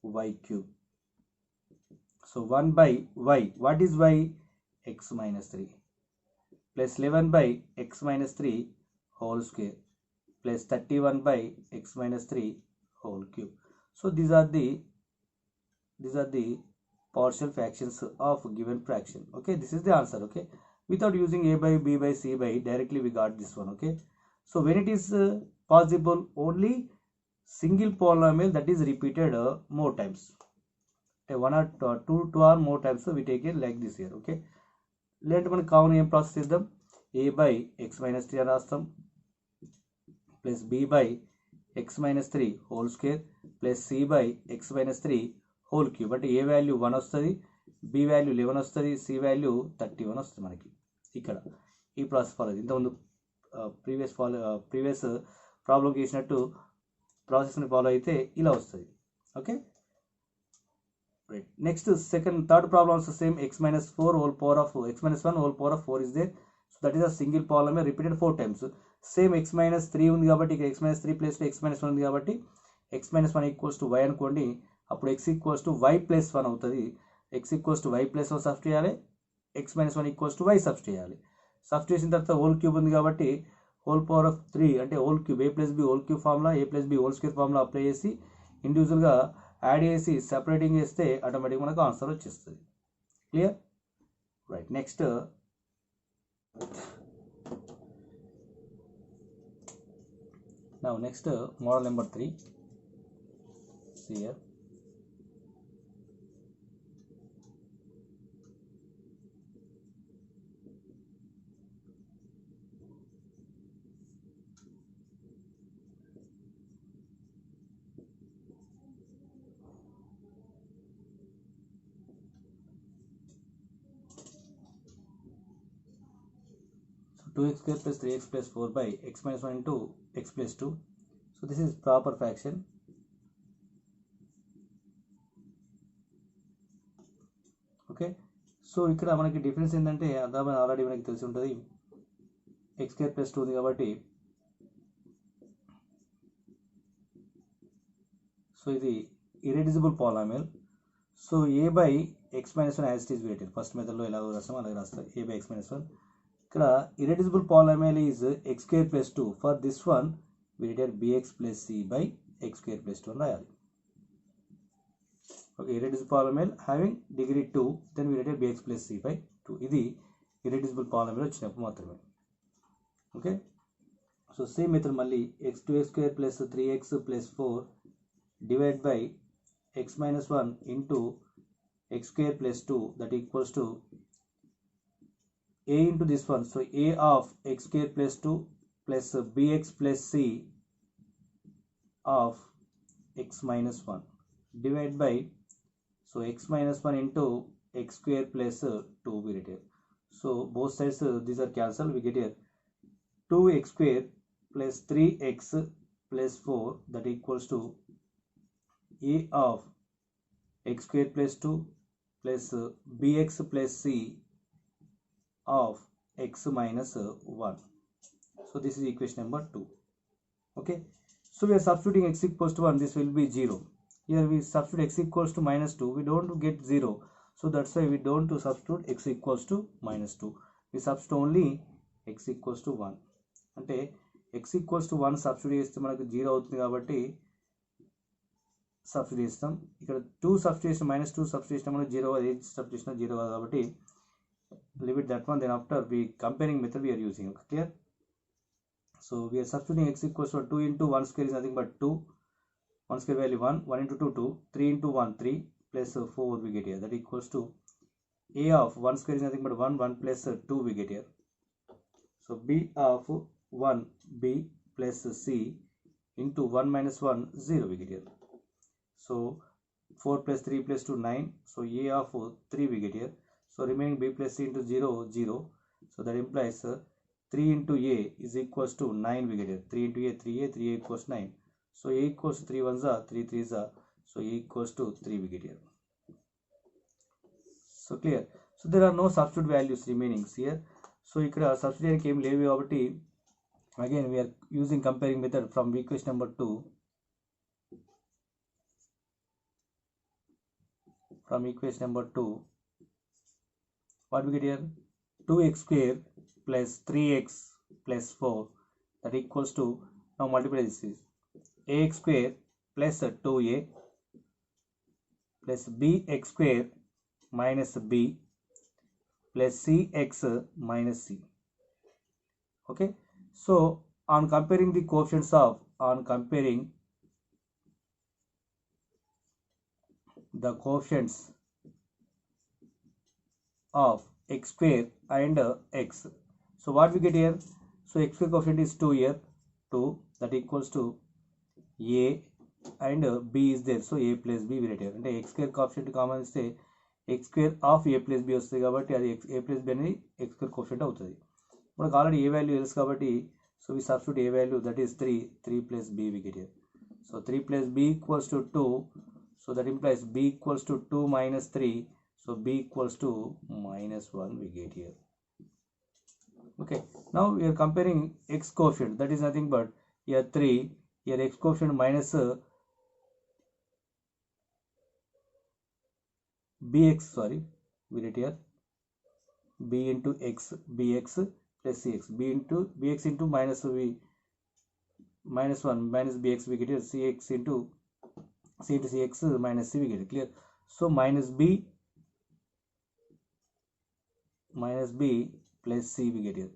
y cube. So 1 by y, what is y? X minus 3 plus 11 by x minus 3 whole square plus 31 by x minus 3 whole cube. So these are the partial fractions of given fraction. Okay, this is the answer. Okay, without using a by b by c by, directly we got this one. Okay, so when it is possible, only single polynomial that is repeated more times, one or two or more times, so we take it like this here. Okay, let మనం common ఏం process చేద్దాం? a by x minus 3 అని రాస్తాం, plus b by x minus 3 whole square plus c by x minus 3 whole cube. అంటే a value 1 వస్తుంది, b value 11 వస్తుంది, c value 31 వస్తుంది మనకి. ఇక్కడ ఈ ప్రాసెస్ ఫాలో, ఇంతకుముందు ప్రీవియస్ ప్రాబ్లంకి చేసినట్టు ప్రాసెస్ని ఫాలో అయితే ఇలా వస్తుంది. Okay, right. Next, third problem also same, x minus 4 whole power of x minus 1 whole power of 4 is there. So that is a single polynomial repeated 4 times. Same x minus 3 ఉంది కాబట్టి ఇక్కడ x minus 3 place x minus 1 ఉంది కాబట్టి x minus 1 equals to y అనుకోండి, అప్పుడు x equals to y plus 1 అవుతుంది. x equals to y plus 1 substitute చేయాలి, x minus 1 equals to y substitute చేయాలి. సబ్స్టిట్యూట్ చేసిన తర్వాత హోల్ క్యూబ్ ఉంది కాబట్టి హోల్ పవర్ ఆఫ్ 3 అంటే whole cube a plus b whole cube formula, a plus b whole square formula apply చేసి ఇండివిజువల్గా add చేసి సెపరేటింగ్ చేస్తే ఆటోమేటిక్ మనకు ఆన్సర్ వచ్చేస్తుంది. Clear, right. Next model number 3. See here. So 2x square plus 3x plus 4 by x minus 1 into x plus 2. So this is proper fraction. Okay, so ఇక్కడ మనకి difference ఏంటంటే అర్థమైన already మనకి తెలిసి ఉంటుంది, ఎక్స్ స్క్వేర్ ప్లస్ 2 ఉంది కాబట్టి, so ఇది irreducible polynomial. So a by X minus 1 as it is weighted, first మెథడ్లో ఎలా రాస్తాం అలాగే రాస్తాం, ఏ బై ఎక్స్ మైనస్ 1. ఇక్కడ irreducible polynomial is x square plus 2. For this one we write bx plus c by x square plus 2 అని రాయాలి. Okay, irreducible polynomial having degree 2, then we write bx plus c by 2. ఇది irreducible polynomial వచ్చినప్పుడు మాత్రమే. Okay, so same method మళ్ళీ x2x square plus 3x plus 4 divided by x minus 1 into x square plus 2, that equals to a into this one, so a of x square plus 2 plus bx plus c of x minus 1 divided by, so x minus 1 into x square plus 2 we get here. So both sides these are cancelled, we get here 2x square plus 3x plus 4, that equals to a of x square plus 2 plus bx plus c of x minus 1. So this is equation number 2. Okay, so we are substituting x equals to 1, this will be 0. Here we substitute x equals to minus 2, we don't get 0, so that's why we don't substitute x equals to minus 2, we substitute only x equals to 1. అంటే x equals to 1 substitute చేస్తే మనకు 0 అవుతుంది కాబట్టి substitute చేస్తాం. ఇక్కడ 2 substitution minus 2 substitution మనకు 0, అది substitution 0 కాబట్టి leave it that one. Then after we comparing method we are using. Okay, clear? So we are substituting x equals to 2 into 1 square is nothing but 2, 1 square value 1, 1 into 2 2, 3 into 1 3 plus 4 we get here, that equals to a of 1 square is nothing but 1, 1 plus 2 we get here. So b of 1 b plus c into 1 minus 1 0 we get here. So 4 plus 3 plus 2 9, so a of 3 we get here. So remaining b plus c into 0 0, so that implies 3 into a is equals to 9 we get here. 3 into a 3a, 3a equals 9, so a equals to 3 1s are 3 3s are, so a equals to 3 we get here. So clear? So there are no substitute values remaining here. So ikkada substitute came leave kabatti again we are using comparing method from equation number 2. From equation number 2, what we get here? 2x square plus 3x plus 4, that equals to, now multiply this is ax square plus 2a plus bx square minus b plus cx minus c. Okay, so on comparing the coefficients of, on comparing the coefficients of x square and x, so what we get here? So x square coefficient is 2 here, 2, that equals to a and b is there, so a plus b we write here. అంటే x square coefficient common ఇస్తే x square of a plus b వస్తుంది కాబట్టి అది a plus b అనేది x square coefficient అవుతుంది. మనకు already a value తెలుసు కాబట్టి, so we substitute a value, that is 3, 3 plus b we get here. So 3 plus b equals to 2, so that implies b equals to 2 minus 3, so b equals to minus 1 we get here. Okay, now we are comparing x coefficient, that is nothing but here 3, here x coefficient minus bx, sorry, we write here b into x, bx plus cx, b into bx into minus v minus 1 minus bx we get here, cx into c into cx minus c we get it. Clear? So minus b plus c we get here.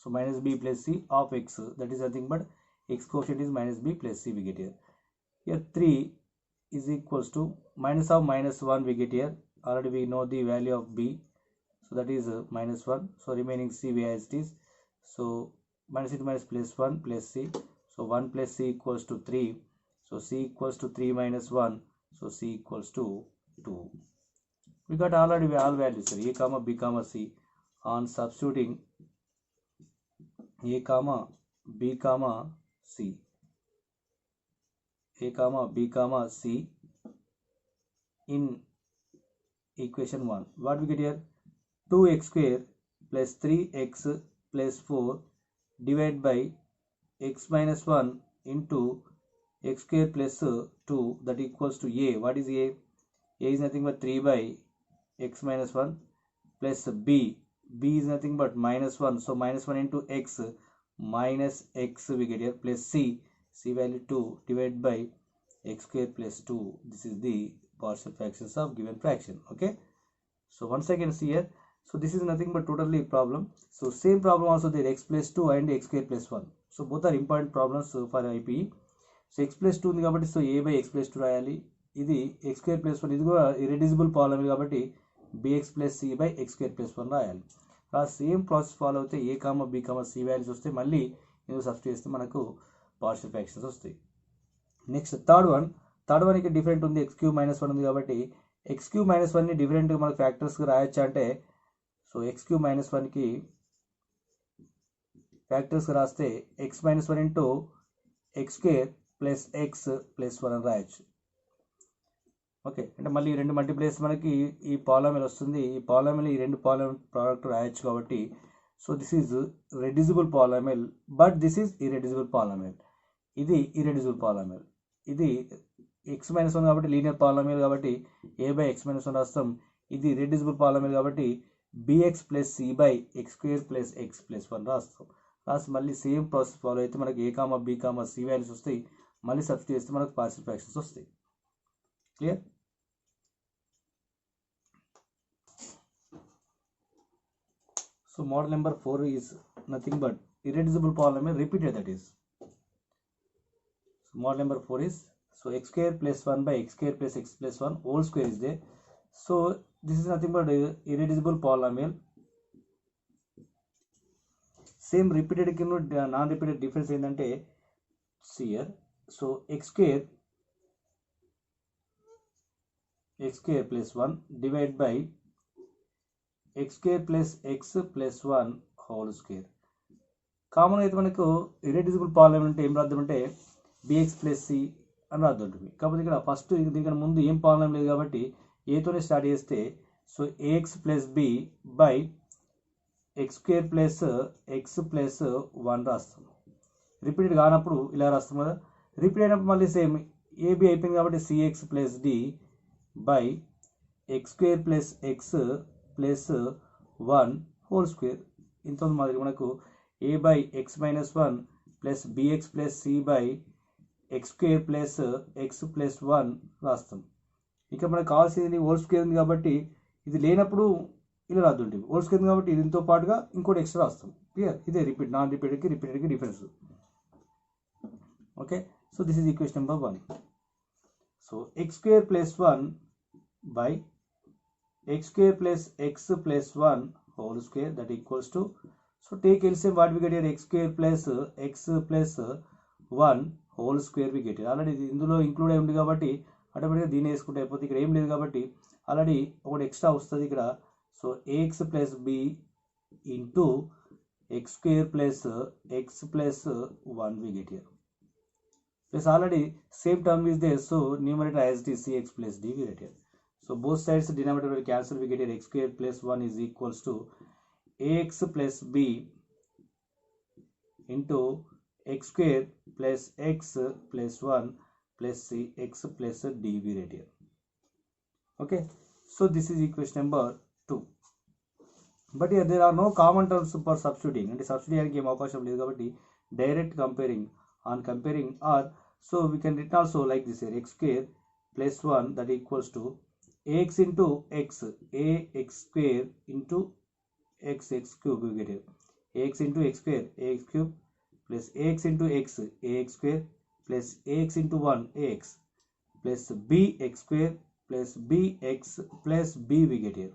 So minus b plus c of x, that is nothing but x coefficient is minus b plus c we get here. Here 3 is equals to minus of minus 1 we get here, already we know the value of b, so that is minus 1, so remaining c we as it is, so minus into minus plus 1 plus c, so 1 plus c equals to 3, so c equals to 3 minus 1, so c equals to 2. We got already all values here, a comma b comma c. On substituting a comma b comma c, a comma b comma c in equation 1, what we get here? 2x square plus 3x plus 4 divided by x minus 1 into x square plus 2, that equals to a. What is a? A is nothing but 3 by x minus 1 plus b b is nothing but -1, so -1 into x minus x we get here, plus c value 2 divided by x square plus 2. This is the partial fractions of given fraction. Okay, so once again see here, so this is nothing but totally problem. So same problem also there, x plus 2 and x square plus 1. So both are important problems for IPE. So x plus 2 ఉంది కాబట్టి so a by X plus 2 రాయాలి. ఇది x square plus 1, ఇది కూడా irreducible polynomial కాబట్టి bx plus c by x square plus 1 రాయాలి. ఆ same process follow అయితే a comma b comma c values వస్తే మళ్ళీ ఇందులో సబ్స్టిట్యూట్ చేస్తే మనకు పార్షియల్ ఫ్రాక్షన్స్ వస్తాయి. నెక్స్ట్ థర్డ్ వన్ ఇక్కడ డిఫరెంట్ ఉంది, x క్యూబ్ మైనస్ 1 ఉంది కాబట్టి x క్యూబ్ మైనస్ 1ని డిఫరెంట్గా మనకు ఫ్యాక్టర్స్గా రాయొచ్చా అంటే, సో x క్యూబ్ మైనస్ 1కి ఫ్యాక్టర్స్గా రాస్తే x minus 1 into X square plus x plus 1 అని రాయొచ్చు. ఓకే, అంటే మళ్ళీ రెండు మల్టీప్లేస్ మనకి ఈ పాలినామిల్ వస్తుంది, ఈ పాలినామిల్ ఈ రెండు పాలినామిల్ ప్రోడక్ట్ రాయొచ్చు కాబట్టి so this is reducible polynomial, but this is irreducible polynomial. ఇది ఇరెడ్యూసిబుల్ పాలినామిల్, ఇది ఎక్స్ మైనస్ 1 కాబట్టి లీనియర్ పాలినామిల్ కాబట్టి a బై ఎక్స్ మైనస్ 1 రాస్తాం. ఇది రెడ్యూసిబుల్ పాలినామిల్ కాబట్టి bx plus c by x square plus x plus 1 రాస్తాం. రాసి మళ్ళీ సేమ్ ప్రాసెస్ ఫాలో అయితే మనకి a comma b comma c values వస్తాయి, మళ్ళీ సబ్స్టిట్యూట్ చేస్తే మనకు పార్షియల్ ఫ్రాక్షన్స్ వస్తాయి. Clear? So model number 4 is nothing but irreducible polynomial repeated, that is. So model number 4 is, so x square plus 1 by x square plus x plus 1 whole square is there. So this is nothing but irreducible polynomial. Same repeated ki non repeated difference ఏంటంటే see here, so x square plus 1 divided by x square plus x plus 1 whole square. Common అయితే మనకు irreducible polynomial అంటే ఏం రాద్దామంటే bx plus c అని రాద్దాం ఉంటుంది. కాకపోతే ఇక్కడ ఫస్ట్ దీనికన్నా ముందు ఏం పాలినామిల్ లేదు కాబట్టి ఏతోనే స్టార్ట్ చేస్తే so ax plus b by x square plus x plus 1 రాస్తాం. రిపీటెడ్ కానప్పుడు ఇలా రాస్తాం కదా, రిపీట్ అయినప్పుడు మళ్ళీ సేమ్ ఏబి అయిపోయింది కాబట్టి cx plus d by x square plus x plus 1 whole square. ఇంత మాదిరి మనకు a by x minus 1 plus bx plus c by x square plus x plus 1 రాస్తాం. ఇక్కడ మనకు కావాల్సింది హోల్ స్క్వేర్ ఉంది కాబట్టి ఇది లేనప్పుడు ఇలా రాద్దుంటుంది, హోల్ స్క్వేర్ ఉంది కాబట్టి దీంతో పాటుగా ఇంకోటి ఎక్స్ట్రా రాస్తాం. క్లియర్? ఇదే రిపీట్, నాన్ రిపీటెడ్కి difference. Okay, so this is equation number 1. So x square plus 1 by x square plus x plus 1 whole square that equals to, so take LCM, what we get here, x square plus x plus 1 whole square we get here. Already ఇందులో include అయి ఉంది కాబట్టి ఆటోమేటిక్గా దీన్ని వేసుకుంటే అయిపోతుంది. ఇక్కడ ఏం లేదు కాబట్టి ఆల్రెడీ ఒకటి ఎక్స్ట్రా వస్తుంది ఇక్కడ. So ax plus b into X square plus x plus 1 we get here. Plus already same term is there, so numerator as it is cx plus d we get here. So both sides denominator will cancel, we get here x square plus 1 is equals to ax plus b into x square plus x plus 1 plus c x plus d we get here. Okay, so this is equation number 2. But here there are no common terms for substituting, and substituting game avakasham ledu kabatti direct comparing or so we can write also like this here, x square plus 1 that equals to ax into x, ax square into x cube we get here, ax into x square ax cube plus ax into x ax square plus ax into 1 ax plus bx square plus bx plus b we get here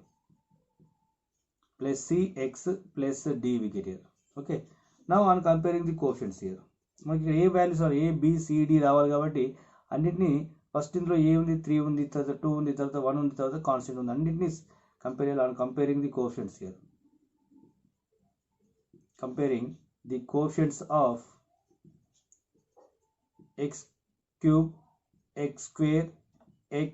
plus cx plus d we get here. Okay, now on comparing the coefficients here, మనకి ఏ values are a b c d రావాలి కాబట్టి అన్నిటిని first ఇందులో a ఉంది, 3 ఉంది, తర్వాత 2 ఉంది, తర్వాత 1 ఉంది, తర్వాత కాన్స్టెంట్ ఉంది, అన్నిటిని కంపేర్ చేయాలి. Comparing the coefficients here, comparing the coefficients of x cube, x square, x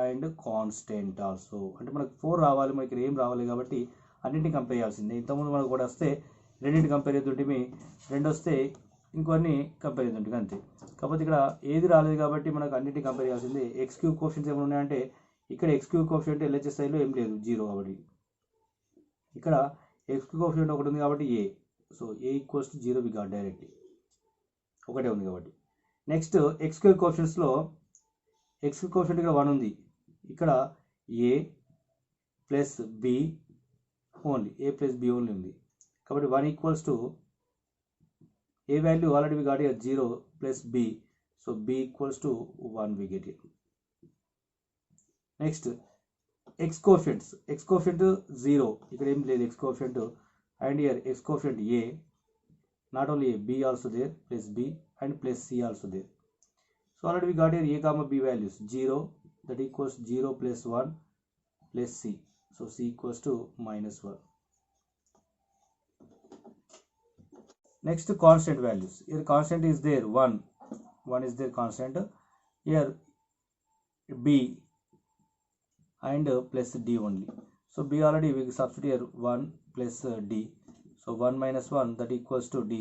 and constant also. అంటే మనకు 4 రావాలి, మనకి ఏం రావాలి కాబట్టి అన్నింటిని కంపేర్ చేయాల్సిందే. ఇంతకుముందు మనకు కూడా వస్తే రెండింటిని కంపేర్ చేస్తుంటే, రెండు వస్తే ఇంకొన్ని కంపేర్ చేస్తుంటే అంతే. కాకపోతే ఇక్కడ ఏది రాలేదు కాబట్టి మనకు అన్నింటిని కంపేర్ చేయాల్సిందే. ఎక్స్ క్యూబ్ కోఎఫిషియంట్స్ ఏమైనా ఉన్నాయంటే ఇక్కడ ఎక్స్ క్యూబ్ కోఎఫిషియంట్ LHS లో ఏం లేదు, 0 కాబట్టి ఇక్కడ ఎక్స్ కోఎఫిషియంట్ ఒకటి ఉంది కాబట్టి a, so a equals to 0 we got directly, ఒకటే ఉంది కాబట్టి. నెక్స్ట్ ఎక్స్ స్క్వేర్ కోఎఫిషియంట్స్లో ఎక్స్ కోఎఫిషియంట్ ఇక్కడ 1 ఉంది, ఇక్కడ a plus b only, a plus b only ఉంది కాబట్టి 1 equals to a value already we got here 0 plus b, so b equals to 1 we get here. Next x coefficients, x coefficient 0 ఇక్కడ ఏం లేదు x coefficient, and here x coefficient a, not only a, b also there, plus b and plus c also there. So already we got here a comma b values 0, that equals 0 plus 1 plus c, so c equals to -1. Next constant values, here constant is there 1 is there constant, here b and plus d only, so b already we substitute here 1 plus d, so 1 minus 1 that equals to d,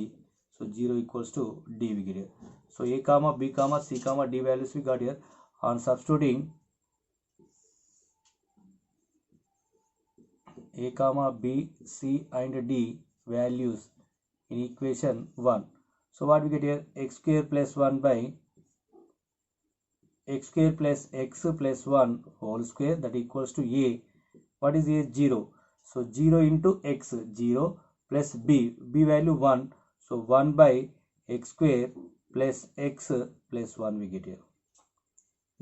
so 0 equals to d we get here. So a comma b comma c comma d values we got here. On substituting a comma b c and d values in equation 1, so what we get here, x square plus 1 by x square plus x plus 1 whole square, that equals to a, what is a, 0, so 0 into x 0 plus b value 1, so 1 by x square plus x plus 1 we get here.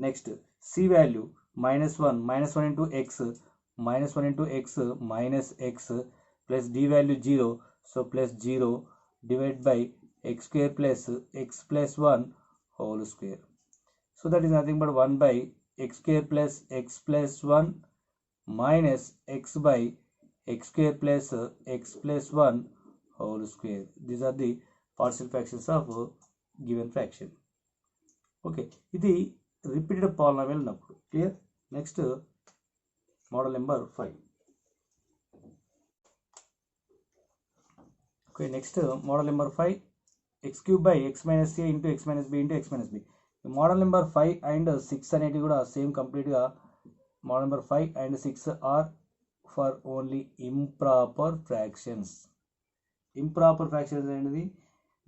Next c value -1 into x minus x plus d value 0, so plus 0 divided by x square plus x plus 1 whole square, so that is nothing but 1 by x square plus x plus 1 minus x by x square plus x plus 1 whole square. These are the partial fractions of given fraction. Okay, ఇది repeated polynomial ఉన్నప్పుడు clear. Next model number 5. Okay, next model number 5, x cube by x minus a into x minus b into x minus b. Model number 5 and 6 అనేది కూడా same కంప్లీట్గా model number 5 and 6 are for only improper fractions. Improper fractions అనేది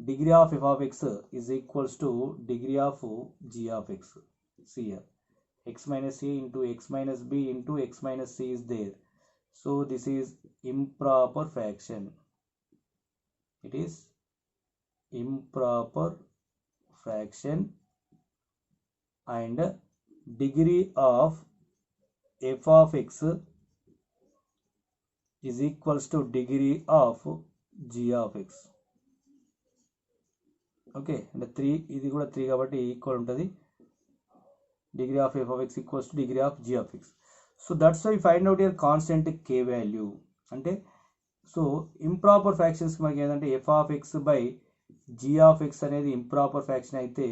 degree of f of x is equals to degree of g of x. See here, x minus a into x minus b into x minus c is there, so this is improper fraction. It is improper fraction and degree of f of x is equals to degree of g of x. Okay, and 3 ఇది కూడా 3 కాబట్టి equal ఉంటుంది, degree of f of x equals to degree of g of x. So that's why we find out here constant k value. అంటే సో improper ఫ్రాక్షన్స్కి మనకి ఏంటంటే f of X by G of x అనేది improper fraction అయితే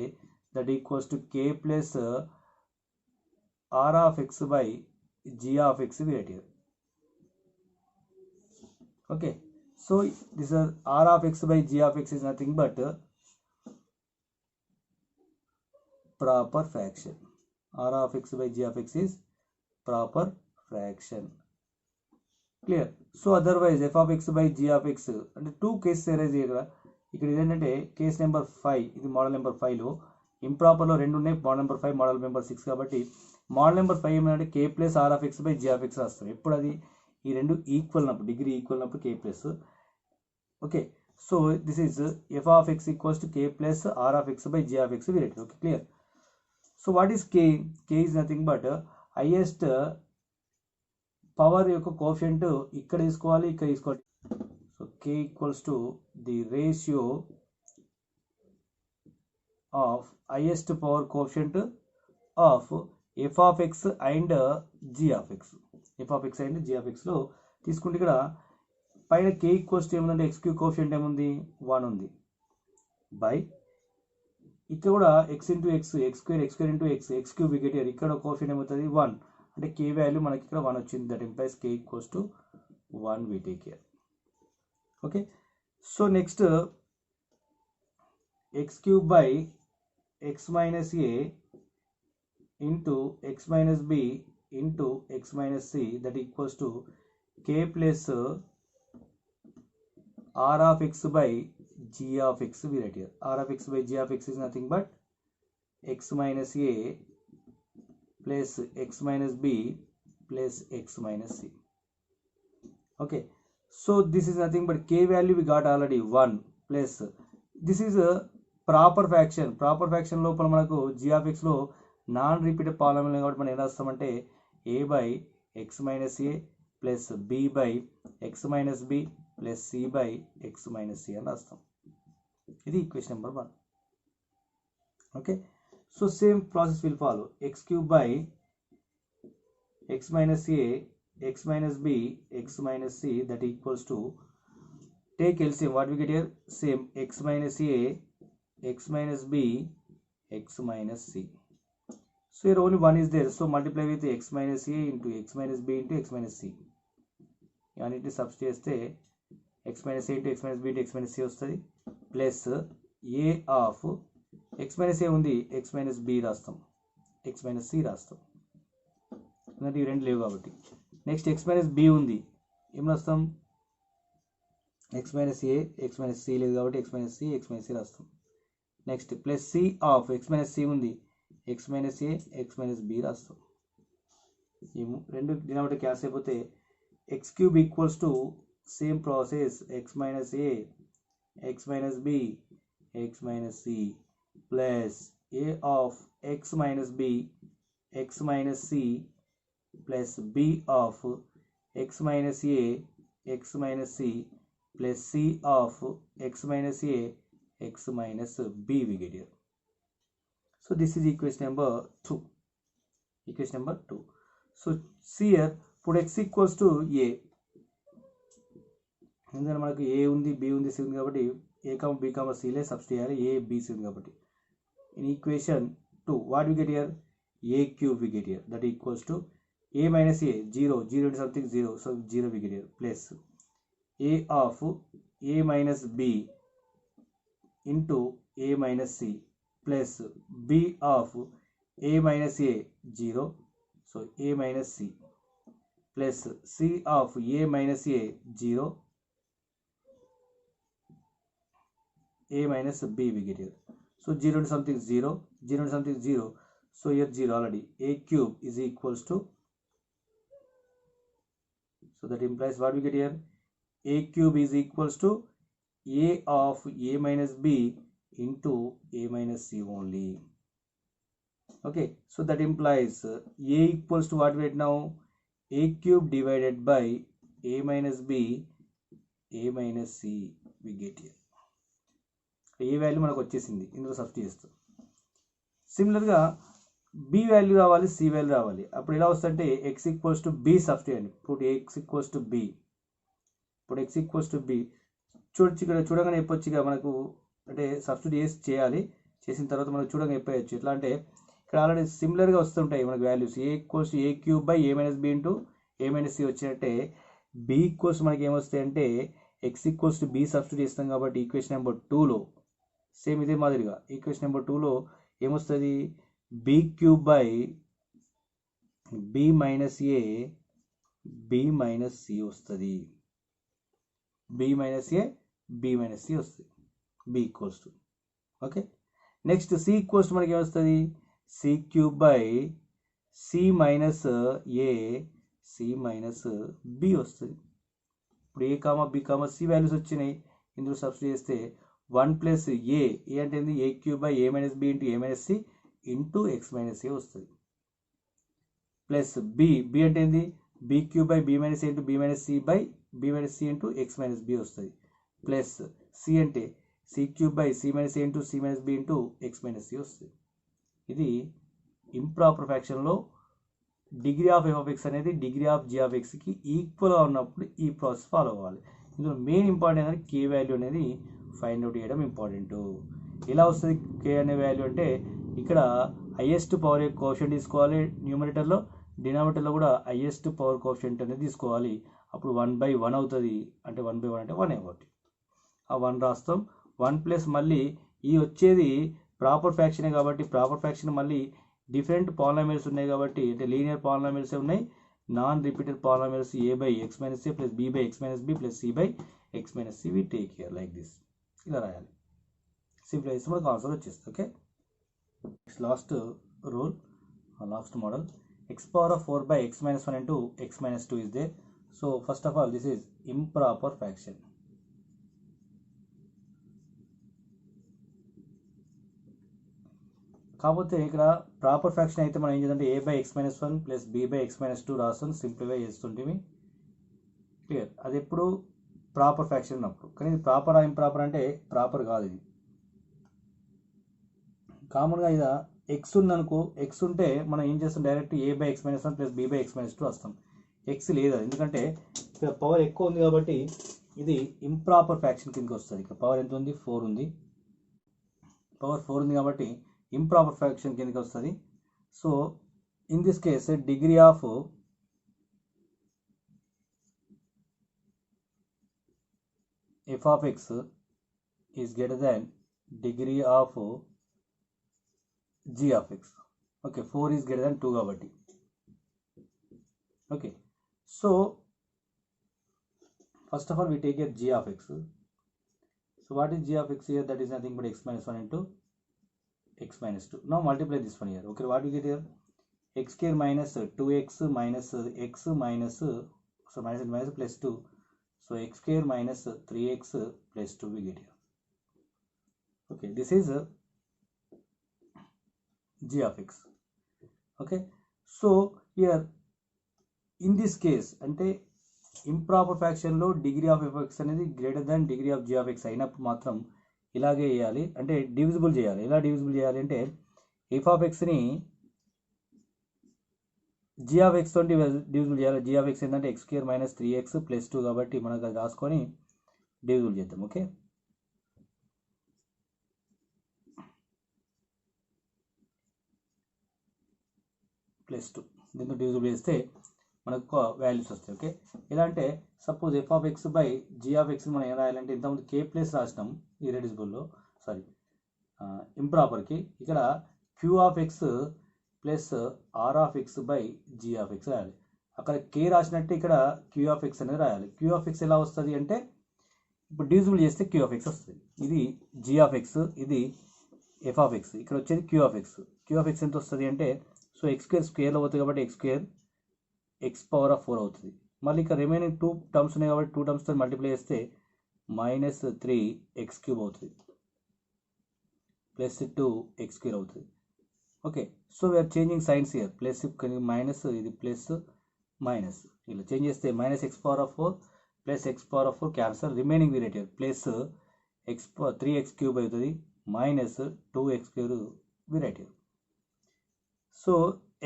that equals to k plus r of X by G of x write here. Okay, so this r of X by G of x is nothing but proper fraction. R of X by G of x is proper fraction. Clear. So otherwise f of X by G of x అంటే 2 cases erase ఇక్కడ ఇదేంటంటే case number 5, ఇది model number 5లో ఇంప్రాపర్లో 2 ఉన్నాయి, model number 5 model number 6 కాబట్టి model number 5 ఏమంటే k plus r of X by G of x వస్తుంది. ఎప్పుడు అది ఈ రెండు ఈక్వల్ ఉన్నప్పుడు, డిగ్రీ ఈక్వల్ ఉన్నప్పుడు k plus. Okay, so this is f of x equals to k plus r of X by G of x related. Okay, clear. So what is k? K is nothing but highest power యొక్క coefficient ఇక్కడ తీసుకోవాలి, ఇక్కడ తీసుకోవాలి. So k equals to the ratio of highest power coefficient of f of x and g of x. F of x and g of ఎక్స్లో తీసుకుంటే ఇక్కడ పైన k equals to ఏముందంటే ఎక్స్ క్యూ కోఎఫిషియంట్ ఏముంది 1 ఉంది, బై ఇక్కడ కూడా x into x, x square into x, x cube we get here ఇక్కడ కోఎఫిషియంట్ ఏమవుతుంది 1, అంటే k వాల్యూ మనకి ఇక్కడ 1 వచ్చింది. That implies k equals to 1 we take here. Okay, so next x cube by X minus a into X minus b into X minus c that equals to k plus r of x by g of x we write here. R of x by g of x is nothing but x minus a plus x minus b plus x minus c. Okay, so this is nothing but k value we got already 1 plus this is a proper fraction లోపల మనకు g of x లో non repeated polynomial కాబట్టి మనం ఏం రాస్తామంటే a by x minus a plus b by x minus b plus c by x minus c అని రాస్తాం. ఇది equation number 1. Okay, so same process will follow. x cube by x minus a x minus b x minus c that equals to, take LCM, what we get here, same x minus a x minus b x minus c. So here only 1 is there, so multiply with x minus a into x minus b into x minus c. అన్నిటిని substitute చేస్తే x minus a into x minus b into x minus c వస్తుంది plus a of x minus a ఉంది, x minus b రాస్తాం, x minus c రాస్తాం, ఎందుకంటే ఇవి రెండు లేవు కాబట్టి. నెక్స్ట్ x minus b ఉంది, ఏం రాస్తాం, x minus a x minus c లేదు కాబట్టి x minus c రాస్తాం. Next plus c of x minus c ఉంది, x minus a x minus b రాస్తాం. ఈ రెండు డినామినేటర్ క్యాన్సిల్ అయిపోతే x cube equals to same process x minus a x minus b x minus c plus a of x minus b x minus c plus b of x minus a x minus c plus c of x minus a x minus b we get here. So this is equation number 2. So see here, put x equals to a, ఎందుకంటే మనకు a ఉంది, b ఉంది, c ఉంది కాబట్టి a, b, c లే substitute చేయాలి, a, b, c ఉంది కాబట్టి. In equation 2 what we get here, a cube we get here, that equals to a minus a 0 into something 0, so 0 we get here, plus a of a minus b into a minus c plus b of a minus a 0, so a minus c plus c of a minus a 0, a minus b we get here. So 0 into something 0, 0 into something 0, so here 0 already. A cube is equals to, so that implies what we get here, a cube is equals to a of a minus b into a minus c only. Okay, so that implies a equals to what we get now, a cube divided by a minus b a minus c we get here. a value మనకు వచ్చేసింది, ఇందులో substitute చేస్తాం. సిమిలర్గా b value రావాలి, c value రావాలి. అప్పుడు ఎలా వస్తుందంటే x equals to b substitute అండి. ఇప్పుడు x ఈక్వల్స్ టు b, ఇప్పుడు x ఈక్వల్స్ టు b చూడొచ్చు, ఇక్కడ చూడగానే చెప్పొచ్చు ఇక మనకు, అంటే సబ్స్టిట్యూట్ చేయాలి, చేసిన తర్వాత మనకు చూడగా చెప్పవచ్చు. ఎట్లా అంటే ఇక్కడ ఆల్రెడీ సిమిలర్గా వస్తుంటాయి మనకు values. a equals to a cube by a minus b into a minus c వచ్చినట్టే b ఈక్వల్స్ మనకి ఏమొస్తాయి అంటే x equals to b substitute చేస్తాం కాబట్టి ఈక్వేషన్ నెంబర్ 2లో సేమ్ ఇదే మాదిరిగా ఈక్వేషన్ నెంబర్ 2లో ఏమొస్తుంది, b cube by b minus a b minus c వస్తుంది, b minus a b minus c వస్తుంది, b equals to. Okay, next c equals to మనకి ఏమొస్తుంది, c cube by c minus a c minus b వస్తుంది. ఇప్పుడు a comma b comma c values వచ్చినాయి, ఇందులో substitute చేస్తే 1 plus a అంటే ఏంది, a cube by a minus b into a minus c into x minus a వస్తుంది, plus b అంటే ఏంది, b cube by b minus a into b minus c by b minus c into x minus b వస్తుంది, plus c అంటే c cube by c minus a into c minus b into x minus c వస్తుంది. ఇది improper ఫ్రాక్షన్లో degree of f of x అనేది degree of g of xకి ఈక్వల్గా ఉన్నప్పుడు ఈ process follow అవ్వాలి. ఇందులో మెయిన్ ఇంపార్టెంట్ అనేది k వాల్యూ అనేది ఫైండ్ అవుట్ చేయడం ఇంపార్టెంట్. ఎలా వస్తుంది k అనే వాల్యూ అంటే ఇక్కడ హైయెస్ట్ పవర్ కోఎఫిషియంట్ తీసుకోవాలి న్యూమరేటర్లో, డినామినేటర్లో కూడా హైయెస్ట్ పవర్ కోఎఫిషియంట్ అనేది తీసుకోవాలి. అప్పుడు 1/1 అవుతుంది, అంటే 1/1 అంటే 1 కాబట్టి ఆ 1 రాస్తాం. 1 ప్లస్ మళ్ళీ ఈ వచ్చేది ప్రాపర్ ఫ్రాక్షనే కాబట్టి ప్రాపర్ ఫ్రాక్షన్ మళ్ళీ డిఫరెంట్ పాలినామియల్స్ ఉన్నాయి కాబట్టి, అంటే లీనియర్ పాలినామియల్స్ ఉన్నాయి, non repeated polynomials a by x minus a plus b by x minus b plus c by x minus c we take here like this. ఇలా రాయాలి. Simply చేస్తే మనకు answer వచ్చేస్తుంది. Okay, last rule, last model, x power of 4 by x minus 1 into x minus 2 is there. So first of all this is improper fraction. కాకపోతే ఇక్కడ proper fraction అయితే మనం ఏం చేద్దామంటే a by x minus 1 plus b by x minus 2 రాస్తాను, simplify చేస్తుంటే clear. అది ఎప్పుడు ప్రాపర్ ఫ్రాక్షన్ ఉన్నప్పుడు. కానీ ఇది ప్రాపర్ ఇంప్రాపర్ అంటే ప్రాపర్ కాదు. ఇది కామన్గా ఇది ఎక్స్ ఉందనుకో, ఎక్స్ ఉంటే మనం ఏం చేస్తాం, direct a by x minus 1 plus b by x minus 2 వస్తాం. ఎక్స్ లేదు, ఎందుకంటే ఇక్కడ పవర్ ఎక్కువ ఉంది కాబట్టి ఇది ఇంప్రాపర్ ఫ్రాక్షన్ కిందకి వస్తుంది. ఇక్కడ పవర్ ఎంత ఉంది, 4 ఉంది, పవర్ 4 ఉంది కాబట్టి ఇంప్రాపర్ ఫ్రాక్షన్ కిందకి వస్తుంది. So in this case degree of f of x is greater than degree of g of x. Okay, 4 is greater than 2 కాబట్టి. Okay, so first of all we take here g of x. So what is g of x here? That is nothing but x minus 1 into x minus 2. Now multiply this one here. Okay, what we get here? X square minus 2x minus x minus, so minus and minus plus 2. So x square minus 3x plus 2 we get here. Okay, this is g of x. Okay, so here in this case అంటే improper ఫ్రాక్షన్లో degree of f x అనేది greater than degree of g of x అయినప్పుడు మాత్రం ఇలాగే చేయాలి, అంటే divisible చేయాలి. ఎలా డివిజిబుల్ చేయాలి అంటే ఎఫ్ ఆఫ్ ఎక్స్ని జీ ఆఫ్ ఎక్స్ తోటి డివిజిబుల్ చేయాలి. జీ ఆఫ్ ఎక్స్ ఏంటంటే x square minus 3x plus 2 కాబట్టి మనకు అది రాసుకొని డివిజిబుల్ చేద్దాం. ఓకే, ప్లస్ 2 దీంతో డివిజిబుల్ చేస్తే మనకు వాల్యూస్ వస్తాయి. ఓకే, ఎలా అంటే suppose f of X by G of X మనం ఏం రాయాలంటే ఇంతకుముందు కే ప్లస్ రాసినాం ఇర్రెడ్యూసిబుల్లో, సారీ ఇంప్రాపర్కి. ఇక్కడ q of x plus r of X by G of x రాయాలి. అక్కడ కే రాసినట్టు ఇక్కడ క్యూ ఆఫ్ ఎక్స్ అనేది రాయాలి. క్యూ ఆఫ్ ఎక్స్ ఎలా వస్తుంది అంటే ఇప్పుడు డివిజిబుల్ చేస్తే క్యూ ఆఫ్ ఎక్స్ వస్తుంది. ఇది జీ ఆఫ్ ఎక్స్, ఇది ఎఫ్ ఆఫ్ ఎక్స్, ఇక్కడ వచ్చేది q of x. Q of x ఎంత వస్తుంది అంటే, సో ఎక్స్ స్క్వేర్ స్క్వేర్లో అవుతుంది కాబట్టి x square x power of 4 అవుతుంది. మళ్ళీ ఇక్కడ రిమైనింగ్ 2 టర్మ్స్ ఉన్నాయి కాబట్టి 2 టర్మ్స్తో మల్టిప్లై చేస్తే మైనస్ 3x క్యూబ్ అవుతుంది ప్లస్ 2x స్క్వేర్ అవుతుంది. Okay, so we are changing signs here, plus minus, ఇది ప్లస్ మైనస్, ఇలా చేంజ్ చేస్తే minus x power of 4 plus x power of 4 cancel, remaining we write here plus 3x cube అవుతుంది minus 2x square we write here. So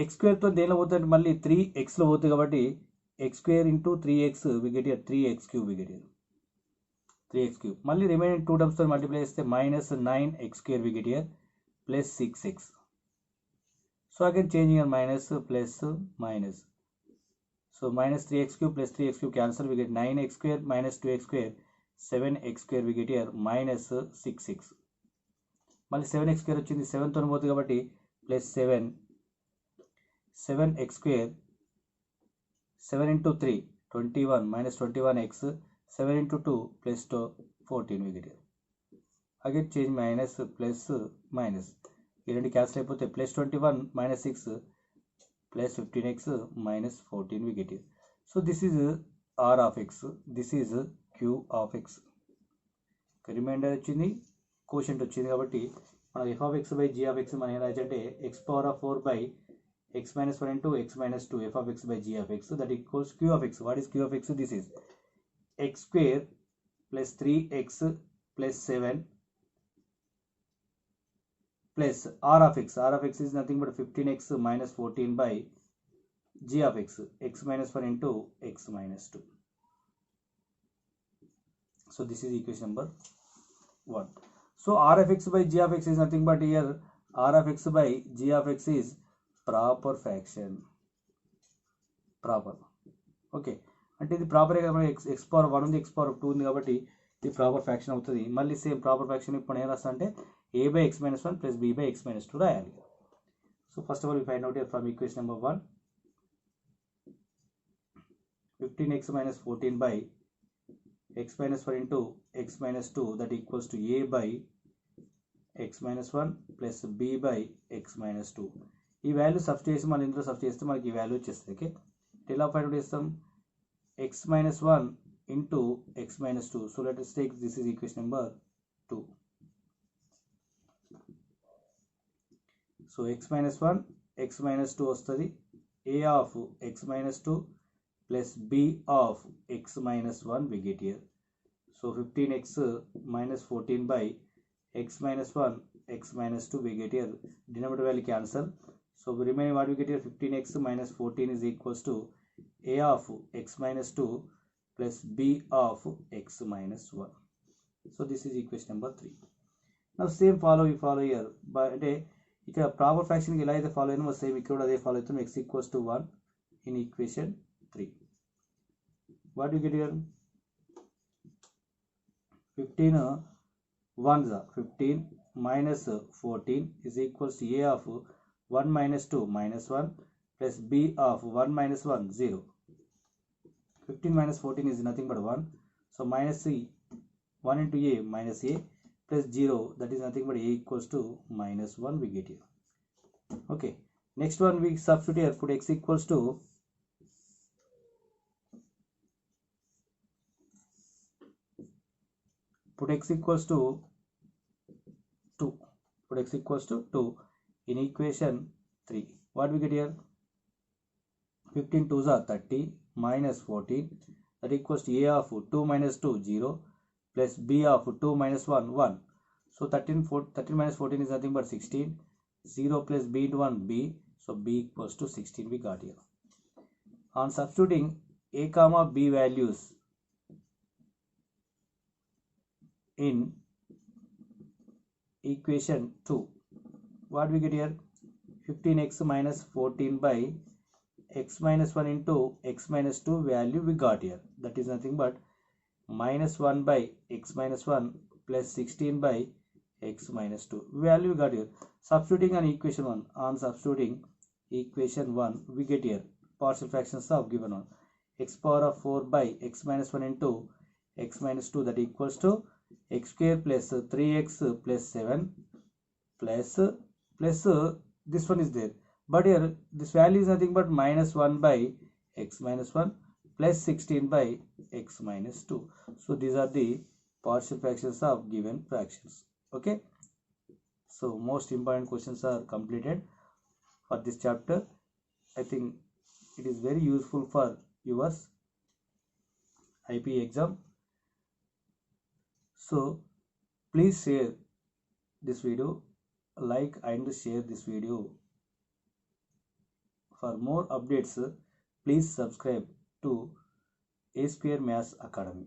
x స్క్వేర్తో దేనిలో పోతుంది, మళ్ళీ 3xలో పోతుంది కాబట్టి x square into 3x we get here 3x cube we get here 3x cube. మళ్ళీ remaining 2 టర్మ్స్తో మల్టిప్లై చేస్తే minus 9x square we get here plus 6x. So again changing here minus plus minus. So minus 3x cube plus 3x cube cancel, we get 9x square minus 2x square 7x square we get here minus 6x. మళ్ళీ 7x square వచ్చింది 7 తో పోతుంది కాబట్టి plus 7x square 7 into 3 21 minus 21x 7 into 2 plus 14 we get here. Again change minus plus minus. ఈ రెండు cancel అయిపోతే plus 21 minus 6 plus 15x minus 14 we get. So this is R of X, this is Q of X. Remainder వచ్చింది, quotient వచ్చింది కాబట్టి మనం F of X by G of X మనం ఏం రాయొచ్చు అంటే X power of 4 by X minus 1 into X minus 2 F of X by G of X that equals Q of X. What is Q of X? This is X square plus 3x plus 7 plus r of x. R of x is nothing but 15x minus 14 by g of x, x minus 1 into x minus 2. So this is equation number 1. So r of x by g of x is nothing but here r of x by g of x is proper fraction. Proper. Okay. అంటే ఇది proper కదా, x power 1 ఉంది, x power 2 ఉంది కాబట్టి ఇది proper fraction అవుతుంది. మళ్ళీ same proper fraction ఇప్పుడు ఏం రాస్తా అంటే a by x minus 1 plus b by x minus 2 రాయాలి. So first of all we find out here from equation number 1 15x minus 14 by x minus 1 into x minus 2, that equals to a by x minus 1 plus b by x minus 2. ఈ value substitute చేసి మనం ఇందులో substitute చేస్తే మనకి ఈ value వచ్చేస్తుంది. Okay, ఎలా find out చేస్తాం? x minus 1 into x minus 2. So let us take this is equation number 2. So x minus 1 x minus 2 వస్తుంది. a of x minus 2 plus b of x minus 1 we get here. So 15x minus 14 by x minus 1 x minus 2 we get here. Denominator value cancel. So remaining what we get here, 15x minus 14 is equals to a of x minus 2 plus b of x minus 1. So this is equation number 3. Now same we follow here. But ఇక్కడ proper fraction ఎలా అయితే follow అయినా same ఇక్కడ అదే follow అవుతాం. x equals to 1 in equation 3. What do you get here? 15 1s are 15 minus 14 is equals to a of 1 minus 2 minus 1 plus b of 1 minus 1 0. 15 minus 14 is nothing but 1. So minus c 1 into a minus a plus 0, that is nothing but a equals to minus 1 we get here. Okay, next one we substitute here, put x equals to x equals to 2. Put x equals to 2 in equation 3. What we get here? 15 2s are 30 minus 14, that equals to a of 2 minus 2 0 plus b of 2 minus 1 1. So 13 minus 14 is nothing but 16. 0 plus b into 1 b. So b equals to 16 we got here. On substituting a comma b values in equation 2, what we get here? 15x minus 14 by x minus 1 into x minus 2 value we got here, that is nothing but minus 1 by x minus 1 plus 16 by x minus 2 value we got here. Substituting on equation 1, on substituting equation 1 we get here partial fractions of given one, x power of 4 by x minus 1 into x minus 2, that equals to x square plus 3x plus 7 plus this one is there, but here this value is nothing but minus 1 by x minus 1 plus 16 by x minus 2. So these are the partial fractions of given fractions. Okay, so most important questions are completed for this chapter. I think it is very useful for yours IP exam. So please share this video, like and share this video. For more updates, please subscribe to A Square Maths Academy.